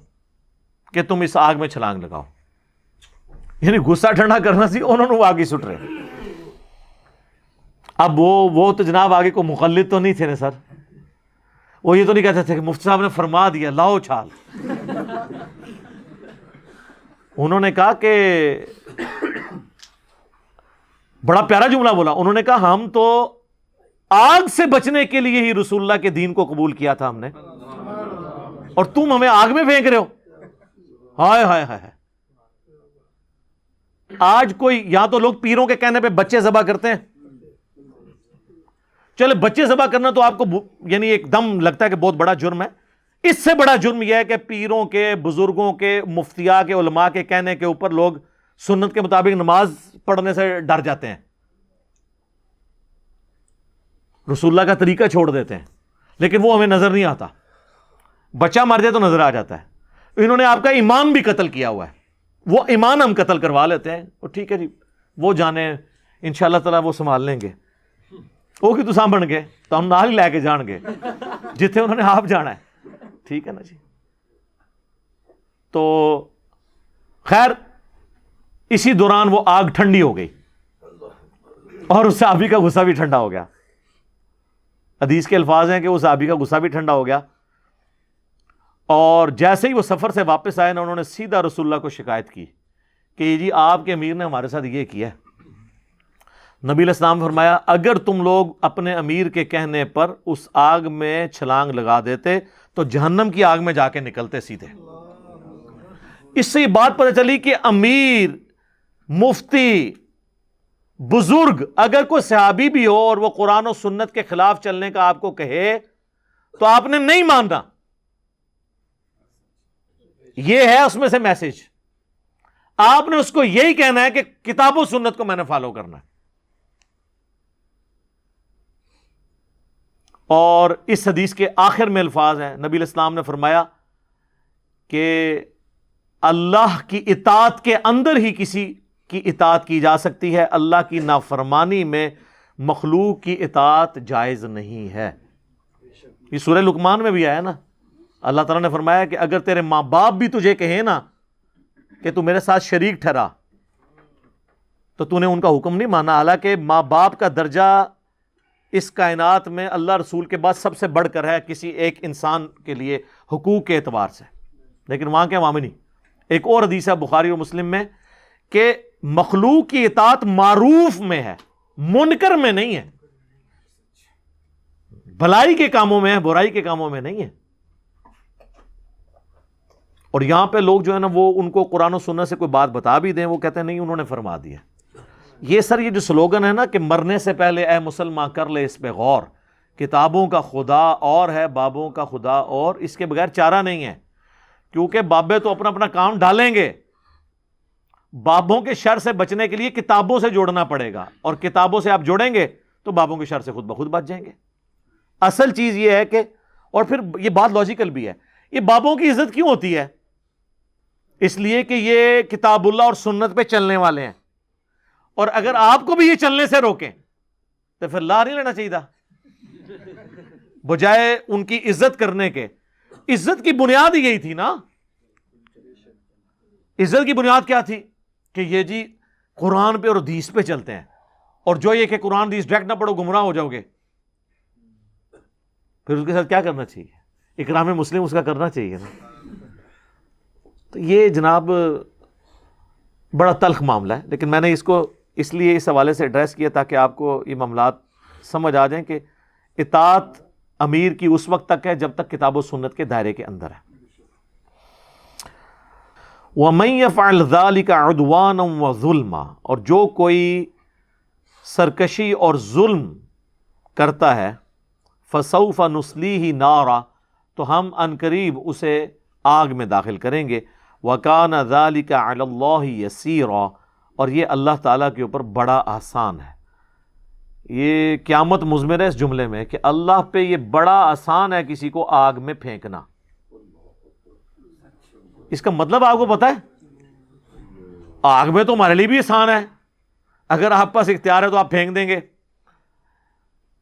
کہ تم اس آگ میں چھلانگ لگاؤ. یعنی غصہ ٹھنڈا کرنا سی, انہوں نے وہ آگے سٹ رہے. اب وہ تو جناب آگے کو مقلد تو نہیں تھے نا سر, وہ یہ تو نہیں کہتے تھے کہ مفتی صاحب نے فرما دیا لاؤ چھال. انہوں نے کہا کہ بڑا پیارا جملہ بولا, انہوں نے کہا ہم تو آگ سے بچنے کے لیے ہی رسول اللہ کے دین کو قبول کیا تھا ہم نے, اور تم ہمیں آگ میں پھینک رہے ہو. ہائے ہائے ہائے. آج کوئی یا تو لوگ پیروں کے کہنے پہ بچے ذبح کرتے ہیں. چلے بچے ذبح کرنا تو آپ کو یعنی ایک دم لگتا ہے کہ بہت بڑا جرم ہے. اس سے بڑا جرم یہ ہے کہ پیروں کے, بزرگوں کے, مفتیاء کے, علماء کے کہنے کے اوپر لوگ سنت کے مطابق نماز پڑھنے سے ڈر جاتے ہیں, رسول اللہ کا طریقہ چھوڑ دیتے ہیں, لیکن وہ ہمیں نظر نہیں آتا. بچہ مر جائے تو نظر آ جاتا ہے. انہوں نے آپ کا ایمان بھی قتل کیا ہوا ہے, وہ ایمان ہم قتل کروا لیتے ہیں. وہ ٹھیک ہے جی, وہ جانے انشاءاللہ تعالیٰ وہ سنبھال لیں گے. وہ کی تو سامن گے تو ہم نال ہی لے کے جان گے جتنے انہوں نے آپ جانا ہے. ٹھیک ہے نا جی. تو خیر اسی دوران وہ آگ ٹھنڈی ہو گئی اور اس صحابی کا غصہ بھی ٹھنڈا ہو گیا. حدیث کے الفاظ ہیں کہ اس صحابی کا غصہ بھی ٹھنڈا ہو گیا, اور جیسے ہی وہ سفر سے واپس آئے نا, انہوں نے سیدھا رسول اللہ کو شکایت کی کہ جی آپ کے امیر نے ہمارے ساتھ یہ کیا ہے. نبی علیہ السلام نے فرمایا اگر تم لوگ اپنے امیر کے کہنے پر اس آگ میں چھلانگ لگا دیتے تو جہنم کی آگ میں جا کے نکلتے سیدھے. اس سے یہ بات پتہ چلی کہ امیر, مفتی, بزرگ, اگر کوئی صحابی بھی ہو اور وہ قرآن و سنت کے خلاف چلنے کا آپ کو کہے تو آپ نے نہیں ماننا. یہ ہے اس میں سے میسج. آپ نے اس کو یہی کہنا ہے کہ کتاب و سنت کو میں نے فالو کرنا ہے. اور اس حدیث کے آخر میں الفاظ ہیں, نبی علیہ السلام نے فرمایا کہ اللہ کی اطاعت کے اندر ہی کسی کی اطاعت کی جا سکتی ہے, اللہ کی نافرمانی میں مخلوق کی اطاعت جائز نہیں ہے. یہ سورہ لقمان میں بھی آیا نا, اللہ تعالیٰ نے فرمایا کہ اگر تیرے ماں باپ بھی تجھے کہیں نا کہ تو میرے ساتھ شریک ٹھہرا تو تو نے ان کا حکم نہیں مانا. حالانکہ ماں باپ کا درجہ اس کائنات میں اللہ رسول کے بعد سب سے بڑھ کر ہے کسی ایک انسان کے لیے حقوق کے اعتبار سے, لیکن وہاں کے وہاں نہیں. ایک اور حدیث ہے بخاری اور مسلم میں کہ مخلوق کی اطاعت معروف میں ہے, منکر میں نہیں ہے. بھلائی کے کاموں میں ہے, برائی کے کاموں میں نہیں ہے. اور یہاں پہ لوگ جو ہے نا وہ ان کو قرآن و سنت سے کوئی بات بتا بھی دیں, وہ کہتے ہیں نہیں انہوں نے فرما دیا. یہ سر یہ جو سلوگن ہے نا کہ مرنے سے پہلے اے مسلمان کر لے اس پہ غور, کتابوں کا خدا اور ہے بابوں کا خدا اور, اس کے بغیر چارہ نہیں ہے. کیونکہ بابے تو اپنا اپنا کام ڈالیں گے, بابوں کے شر سے بچنے کے لیے کتابوں سے جوڑنا پڑے گا, اور کتابوں سے آپ جوڑیں گے تو بابوں کے شر سے خود بخود بچ جائیں گے. اصل چیز یہ ہے کہ, اور پھر یہ بات لاجیکل بھی ہے, یہ بابوں کی عزت کیوں ہوتی ہے؟ اس لیے کہ یہ کتاب اللہ اور سنت پہ چلنے والے ہیں, اور اگر آپ کو بھی یہ چلنے سے روکیں تو پھر لا نہیں لینا چاہیے تھا بجائے ان کی عزت کرنے کے. عزت کی بنیاد ہی یہی تھی نا. عزت کی بنیاد کیا تھی کہ یہ جی قرآن پہ اور حدیث پہ چلتے ہیں, اور جو یہ کہ قرآن حدیث ڈائریکٹ نہ پڑھو گمراہ ہو جاؤ گے, پھر اس کے ساتھ کیا کرنا چاہیے؟ اکرام مسلم اس کا کرنا چاہیے نا. تو یہ جناب بڑا تلخ معاملہ ہے, لیکن میں نے اس کو اس لیے اس حوالے سے ایڈریس کیا تاکہ آپ کو یہ معاملات سمجھ آ جائیں کہ اطاعت امیر کی اس وقت تک ہے جب تک کتاب و سنت کے دائرے کے اندر ہے. وَمَن يَفْعَلْ ذَلِكَ عُدْوَانًا وَظُلْمًا, اور جو کوئی سرکشی اور ظلم کرتا ہے, فَسَوْفَ نُصْلِيهِ نَارًا, تو ہم عنقریب اسے آگ میں داخل کریں گے. وَكَانَ ذَلِكَ عَلَى اللَّهِ يَسِيرًا, اور یہ اللہ تعالیٰ کے اوپر بڑا آسان ہے. یہ قیامت مضمر ہے اس جملے میں کہ اللہ پہ یہ بڑا آسان ہے کسی کو آگ میں پھینکنا. اس کا مطلب آپ کو پتا ہے, آگ میں تو ہمارے لیے بھی آسان ہے, اگر آپ پاس اختیار ہے تو آپ پھینک دیں گے.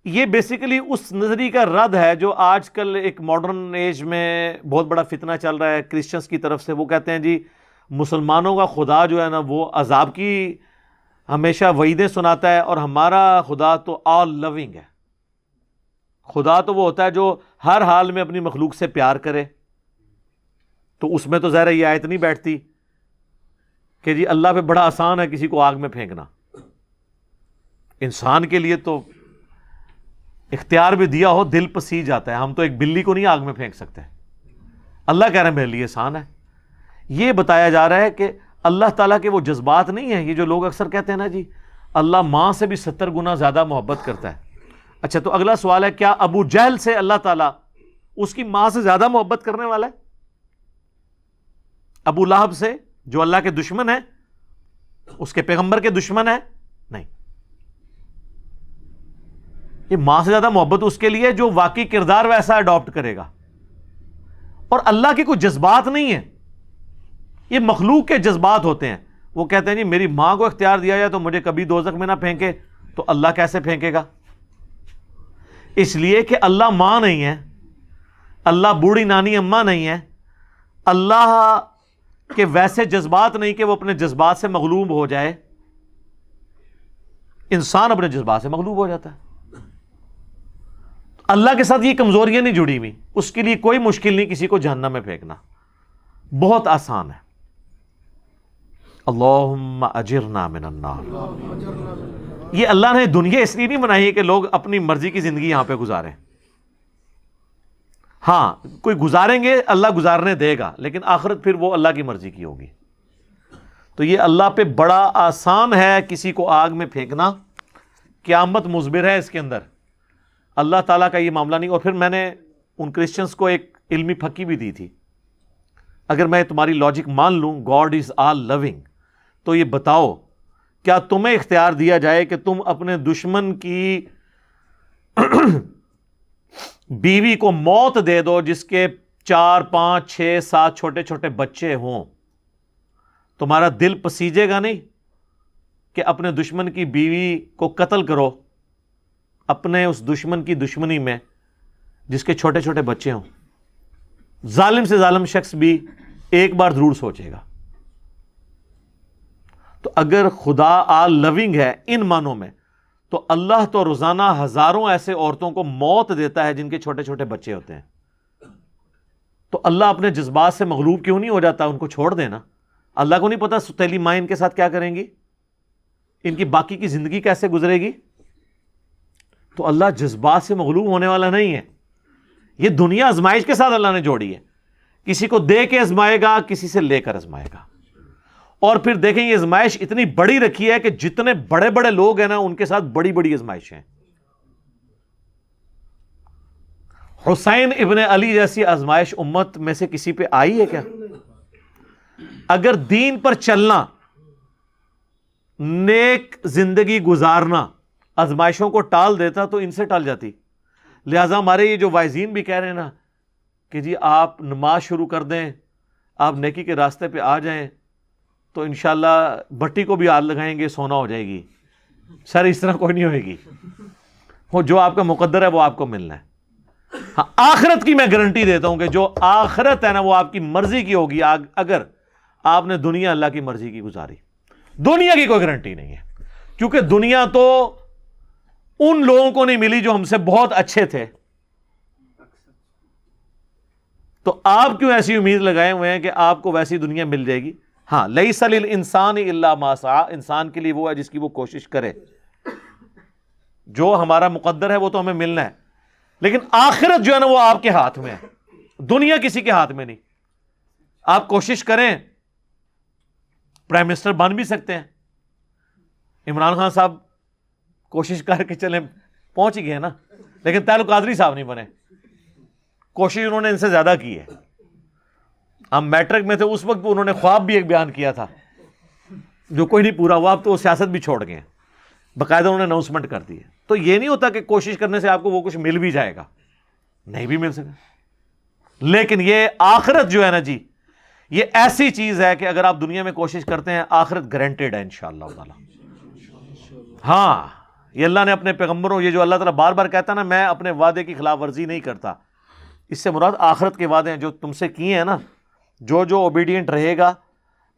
یہ بیسیکلی اس نظریے کا رد ہے جو آج کل ایک ماڈرن ایج میں بہت بڑا فتنہ چل رہا ہے کرسچنس کی طرف سے. وہ کہتے ہیں جی مسلمانوں کا خدا جو ہے نا وہ عذاب کی ہمیشہ وعیدیں سناتا ہے اور ہمارا خدا تو آل لونگ ہے. خدا تو وہ ہوتا ہے جو ہر حال میں اپنی مخلوق سے پیار کرے. تو اس میں تو ظاہر یہ آیت نہیں بیٹھتی کہ جی اللہ پہ بڑا آسان ہے کسی کو آگ میں پھینکنا. انسان کے لیے تو اختیار بھی دیا ہو دل پسیج جاتا ہے. ہم تو ایک بلی کو نہیں آگ میں پھینک سکتے. اللہ کہہ رہے ہیں میرے لیے آسان ہے. یہ بتایا جا رہا ہے کہ اللہ تعالیٰ کے وہ جذبات نہیں ہیں. یہ جو لوگ اکثر کہتے ہیں نا جی اللہ ماں سے بھی 70 گنا زیادہ محبت کرتا ہے. اچھا تو اگلا سوال ہے کیا ابو جہل سے اللہ تعالیٰ اس کی ماں سے زیادہ محبت کرنے والا ہے؟ ابو لہب سے جو اللہ کے دشمن ہے اس کے پیغمبر کے دشمن ہے؟ نہیں. یہ ماں سے زیادہ محبت اس کے لیے جو واقعی کردار ویسا اڈاپٹ کرے گا. اور اللہ کے کوئی جذبات نہیں ہیں, یہ مخلوق کے جذبات ہوتے ہیں. وہ کہتے ہیں جی میری ماں کو اختیار دیا جائے تو مجھے کبھی دوزخ میں نہ پھینکے, تو اللہ کیسے پھینکے گا؟ اس لیے کہ اللہ ماں نہیں ہے, اللہ بوڑھی نانی اماں نہیں ہے, اللہ کے ویسے جذبات نہیں کہ وہ اپنے جذبات سے مغلوب ہو جائے. انسان اپنے جذبات سے مغلوب ہو جاتا ہے. اللہ کے ساتھ یہ کمزوریاں نہیں جڑی ہوئی. اس کے لیے کوئی مشکل نہیں کسی کو جہنم میں پھینکنا, بہت آسان ہے. اللہم اجرنا من النار. یہ اللہ نے دنیا اس لیے نہیں بنائی ہے کہ لوگ اپنی مرضی کی زندگی یہاں پہ گزاریں. ہاں کوئی گزاریں گے اللہ گزارنے دے گا, لیکن آخرت پھر وہ اللہ کی مرضی کی ہوگی. تو یہ اللہ پہ بڑا آسان ہے کسی کو آگ میں پھینکنا. قیامت مزبر ہے اس کے اندر, اللہ تعالیٰ کا یہ معاملہ نہیں. اور پھر میں نے ان کرسچنس کو ایک علمی پھکی بھی دی تھی. اگر میں تمہاری لاجک مان لوں گاڈ از آل لونگ, تو یہ بتاؤ کیا تمہیں اختیار دیا جائے کہ تم اپنے دشمن کی بیوی کو موت دے دو جس کے 4 5 6 7 چھوٹے چھوٹے بچے ہوں, تمہارا دل پسیجے گا نہیں کہ اپنے دشمن کی بیوی کو قتل کرو اپنے اس دشمن کی دشمنی میں جس کے چھوٹے چھوٹے بچے ہوں؟ ظالم سے ظالم شخص بھی ایک بار ضرور سوچے گا. تو اگر خدا آل لونگ ہے ان معنوں میں, تو اللہ تو روزانہ ہزاروں ایسے عورتوں کو موت دیتا ہے جن کے چھوٹے چھوٹے بچے ہوتے ہیں. تو اللہ اپنے جذبات سے مغلوب کیوں نہیں ہو جاتا؟ ان کو چھوڑ دینا. اللہ کو نہیں پتا ستیلی ماں ان کے ساتھ کیا کریں گی, ان کی باقی کی زندگی کیسے گزرے گی. تو اللہ جذبات سے مغلوب ہونے والا نہیں ہے. یہ دنیا آزمائش کے ساتھ اللہ نے جوڑی ہے. کسی کو دے کے آزمائے گا, کسی سے لے کر آزمائے گا. اور پھر دیکھیں یہ آزمائش اتنی بڑی رکھی ہے کہ جتنے بڑے بڑے لوگ ہیں نا ان کے ساتھ بڑی بڑی آزمائشیں ہیں. حسین ابن علی جیسی آزمائش امت میں سے کسی پہ آئی ہے کیا؟ اگر دین پر چلنا, نیک زندگی گزارنا آزمائشوں کو ٹال دیتا تو ان سے ٹال جاتی. لہٰذا ہمارے یہ جو وائزین بھی کہہ رہے ہیں نا کہ جی آپ نماز شروع کر دیں, آپ نیکی کے راستے پہ آ جائیں, تو انشاءاللہ بھٹی کو بھی آگ لگائیں گے سونا ہو جائے گی. سر اس طرح کوئی نہیں ہوئے گی. وہ جو آپ کا مقدر ہے وہ آپ کو ملنا ہے. ہاں آخرت کی میں گارنٹی دیتا ہوں کہ جو آخرت ہے نا وہ آپ کی مرضی کی ہوگی اگر آپ نے دنیا اللہ کی مرضی کی گزاری. دنیا کی کوئی گارنٹی نہیں ہے, کیونکہ دنیا تو ان لوگوں کو نہیں ملی جو ہم سے بہت اچھے تھے. تو آپ کیوں ایسی امید لگائے ہوئے ہیں کہ آپ کو ویسی دنیا مل جائے گی؟ ہاں لیس للانسان الا ما سعی, انسان کے لیے وہ ہے جس کی وہ کوشش کرے. جو ہمارا مقدر ہے وہ تو ہمیں ملنا ہے, لیکن آخرت جو ہے نا وہ آپ کے ہاتھ میں ہے, دنیا کسی کے ہاتھ میں نہیں. آپ کوشش کریں, پرائم منسٹر بن بھی سکتے ہیں. عمران خان صاحب کوشش کر کے چلیں, پہنچ ہی گئے نا, لیکن تعلق قادری صاحب نہیں بنے. کوشش انہوں نے ان سے زیادہ کی ہے. ہم میٹرک میں تھے اس وقت انہوں نے خواب بھی ایک بیان کیا تھا جو کوئی نہیں پورا ہوا. اب تو وہ سیاست بھی چھوڑ گئے ہیں, باقاعدہ انہوں نے اناؤنسمنٹ کر دی ہے. تو یہ نہیں ہوتا کہ کوشش کرنے سے آپ کو وہ کچھ مل بھی جائے گا, نہیں بھی مل سکا. لیکن یہ آخرت جو ہے نا جی, یہ ایسی چیز ہے کہ اگر آپ دنیا میں کوشش کرتے ہیں آخرت گارنٹیڈ ہے انشاءاللہ تعالی. ہاں یہ اللہ نے اپنے پیغمبروں، یہ جو اللہ تعالیٰ بار بار کہتا ہے نا میں اپنے وعدے کی خلاف ورزی نہیں کرتا، اس سے مراد آخرت کے وعدے ہیں جو تم سے کیے ہیں نا. جو اوبیڈینٹ رہے گا،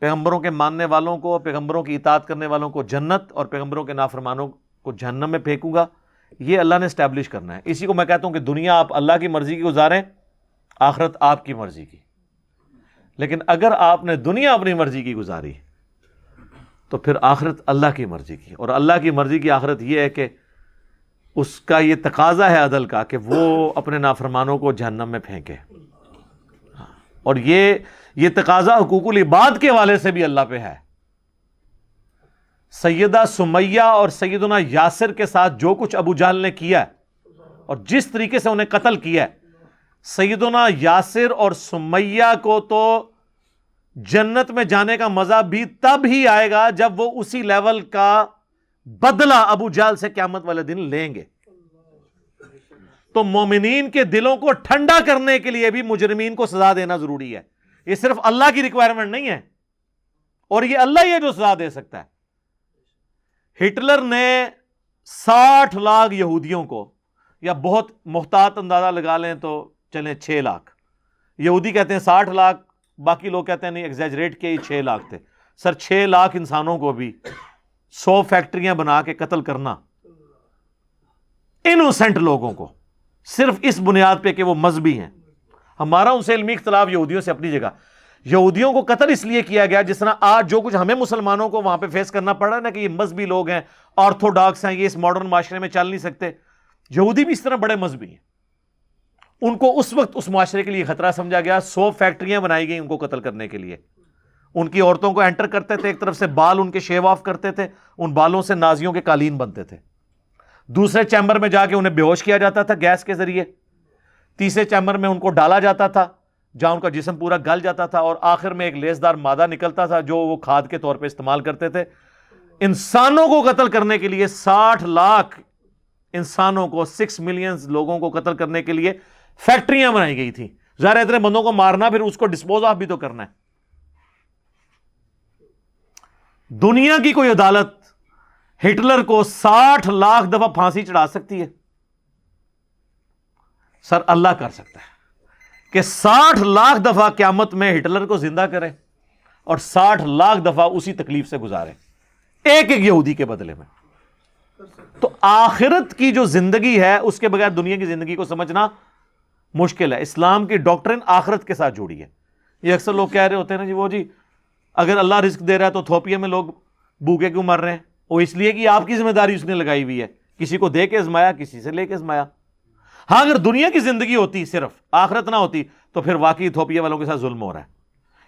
پیغمبروں کے ماننے والوں کو، پیغمبروں کی اطاعت کرنے والوں کو جنت، اور پیغمبروں کے نافرمانوں کو جہنم میں پھینکوں گا. یہ اللہ نے اسٹیبلش کرنا ہے. اسی کو میں کہتا ہوں کہ دنیا آپ اللہ کی مرضی کی گزاریں، آخرت آپ کی مرضی کی. لیکن اگر آپ نے دنیا اپنی مرضی کی گزاری تو پھر آخرت اللہ کی مرضی کی. اور اللہ کی مرضی کی آخرت یہ ہے کہ اس کا یہ تقاضا ہے عدل کا کہ وہ اپنے نافرمانوں کو جہنم میں پھینکے. اور یہ تقاضا حقوق العباد کے حوالے سے بھی اللہ پہ ہے. سیدہ سمیہ اور سیدنا یاسر کے ساتھ جو کچھ ابو جہل نے کیا ہے اور جس طریقے سے انہیں قتل کیا ہے، سیدنا یاسر اور سمیہ کو تو جنت میں جانے کا مزہ بھی تب ہی آئے گا جب وہ اسی لیول کا بدلہ ابو جہل سے قیامت والے دن لیں گے. تو مومنین کے دلوں کو ٹھنڈا کرنے کے لیے بھی مجرمین کو سزا دینا ضروری ہے. یہ صرف اللہ کی ریکوائرمنٹ نہیں ہے، اور یہ اللہ ہی ہے جو سزا دے سکتا ہے. ہٹلر نے 60 لاکھ یہودیوں کو، یا بہت محتاط اندازہ لگا لیں تو چلیں 6 لاکھ، یہودی کہتے ہیں 60 لاکھ، باقی لوگ کہتے ہیں نہیں ایگزیجریٹ کے 6 لاکھ تھے. سر 6 لاکھ انسانوں کو بھی 100 فیکٹریاں بنا کے قتل کرنا، انوسنٹ لوگوں کو، صرف اس بنیاد پہ کہ وہ مذہبی ہیں. ہمارا ان سے علمی اختلاف یہودیوں سے اپنی جگہ. یہودیوں کو قتل اس لیے کیا گیا جس طرح آج جو کچھ ہمیں مسلمانوں کو وہاں پہ فیس کرنا پڑ رہا ہے نا کہ یہ مذہبی لوگ ہیں، آرتھوڈاکس ہیں، یہ اس ماڈرن معاشرے میں چل نہیں سکتے. یہودی بھی اس طرح بڑے مذہبی ہیں. ان کو اس وقت اس معاشرے کے لیے خطرہ سمجھا گیا. 100 فیکٹریاں بنائی گئی ان کو قتل کرنے کے لیے. ان کی عورتوں کو انٹر کرتے تھے، ایک طرف سے بال ان کے شیو آف کرتے تھے، ان بالوں سے نازیوں کے قالین بنتے تھے. دوسرے چیمبر میں جا کے انہیں بے ہوش کیا جاتا تھا گیس کے ذریعے. تیسرے چیمبر میں ان کو ڈالا جاتا تھا جہاں ان کا جسم پورا گل جاتا تھا، اور آخر میں ایک لیسدار مادہ نکلتا تھا جو وہ کھاد کے طور پہ استعمال کرتے تھے. انسانوں کو قتل کرنے کے لیے 60 لاکھ انسانوں کو، 6 ملین لوگوں کو قتل کرنے کے لیے فیکٹریاں بنائی گئی تھی. ظاہر اتنے بندوں کو مارنا، پھر اس کو ڈسپوز آف بھی تو کرنا ہے. دنیا کی کوئی عدالت ہٹلر کو 60 لاکھ دفعہ پھانسی چڑھا سکتی ہے؟ سر اللہ کر سکتا ہے کہ 60 لاکھ دفعہ قیامت میں ہٹلر کو زندہ کرے اور 60 لاکھ دفعہ اسی تکلیف سے گزارے ایک یہودی کے بدلے میں. تو آخرت کی جو زندگی ہے اس کے بغیر دنیا کی زندگی کو سمجھنا مشکل ہے. اسلام کی ڈاکٹرن آخرت کے ساتھ جوڑی ہے. یہ اکثر لوگ کہہ رہے ہوتے ہیں نا جی اگر اللہ رزق دے رہا ہے تو تھوپیا میں لوگ بھوکے کیوں مر رہے ہیں؟ وہ اس لیے کہ آپ کی ذمہ داری اس نے لگائی ہوئی ہے، کسی کو دے کے ازمایا، کسی سے لے کے ازمایا. ہاں اگر دنیا کی زندگی ہوتی صرف، آخرت نہ ہوتی، تو پھر واقعی تھوپیا والوں کے ساتھ ظلم ہو رہا ہے.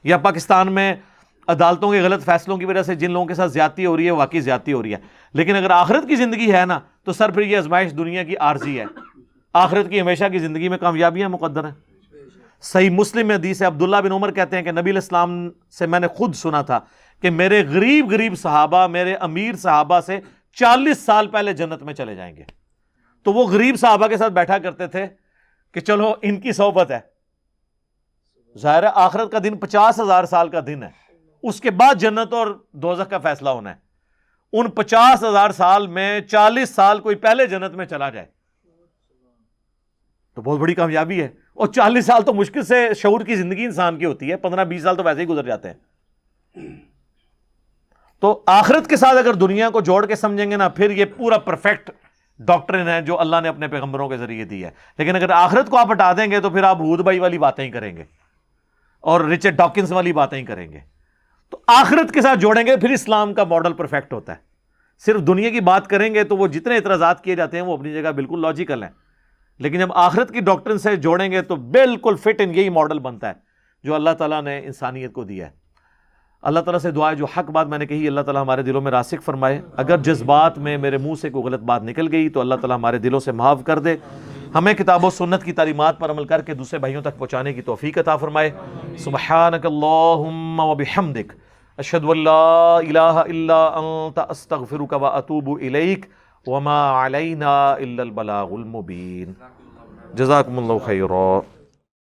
یا پاکستان میں عدالتوں کے غلط فیصلوں کی وجہ سے جن لوگوں کے ساتھ زیادتی ہو رہی ہے واقعی زیادتی ہو رئی ہے. لیکن اگر آخرت کی زندگی ہے نا تو سر پھر یہ آزمائش دنیا کی عارضی ہے. آخرت کی ہمیشہ کی زندگی میں کامیابیاں مقدر ہیں. صحیح مسلم میں حدیث ہے، عبداللہ بن عمر کہتے ہیں کہ نبی علیہ السلام سے میں نے خود سنا تھا کہ میرے غریب صحابہ میرے امیر صحابہ سے 40 سال پہلے جنت میں چلے جائیں گے. تو وہ غریب صحابہ کے ساتھ بیٹھا کرتے تھے کہ چلو ان کی صحبت ہے. ظاہر ہے آخرت کا دن 50,000 سال کا دن ہے، اس کے بعد جنت اور دوزخ کا فیصلہ ہونا ہے. ان 50,000 سال میں 40 سال کوئی پہلے جنت میں چلا جائے تو بہت بڑی کامیابی ہے. اور 40 سال تو مشکل سے شعور کی زندگی انسان کی ہوتی ہے، 15-20 سال تو ویسے ہی گزر جاتے ہیں. تو آخرت کے ساتھ اگر دنیا کو جوڑ کے سمجھیں گے نا پھر یہ پورا پرفیکٹ ڈاکٹرن ہے جو اللہ نے اپنے پیغمبروں کے ذریعے دی ہے. لیکن اگر آخرت کو آپ ہٹا دیں گے تو پھر آپ ہود بھائی والی باتیں ہی کریں گے اور رچرڈ ڈاکنز والی باتیں ہی کریں گے. تو آخرت کے ساتھ جوڑیں گے پھر اسلام کا ماڈل پرفیکٹ ہوتا ہے. صرف دنیا کی بات کریں گے تو وہ جتنے اعتراضات کیے جاتے ہیں وہ اپنی جگہ بالکل لاجیکل ہیں، لیکن جب آخرت کی ڈاکٹرن سے جوڑیں گے تو بالکل فٹ ان یہی ماڈل بنتا ہے جو اللہ تعالیٰ نے انسانیت کو دیا ہے. اللہ تعالیٰ سے دعا ہے جو حق بات میں نے کہی اللہ تعالیٰ ہمارے دلوں میں راسخ فرمائے. اگر جذبات میں میرے منہ سے کوئی غلط بات نکل گئی تو اللہ تعالیٰ ہمارے دلوں سے معاف کر دے. ہمیں کتاب و سنت کی تعلیمات پر عمل کر کے دوسرے بھائیوں تک پہنچانے کی توفیق عطا فرمائے. سبحانک اللہم و بحمدک اشہد ان لا الہ الا انت استغفرک و اتوب الیک وما علینا الا البلاغ المبین. جزاکم اللہ خیرا.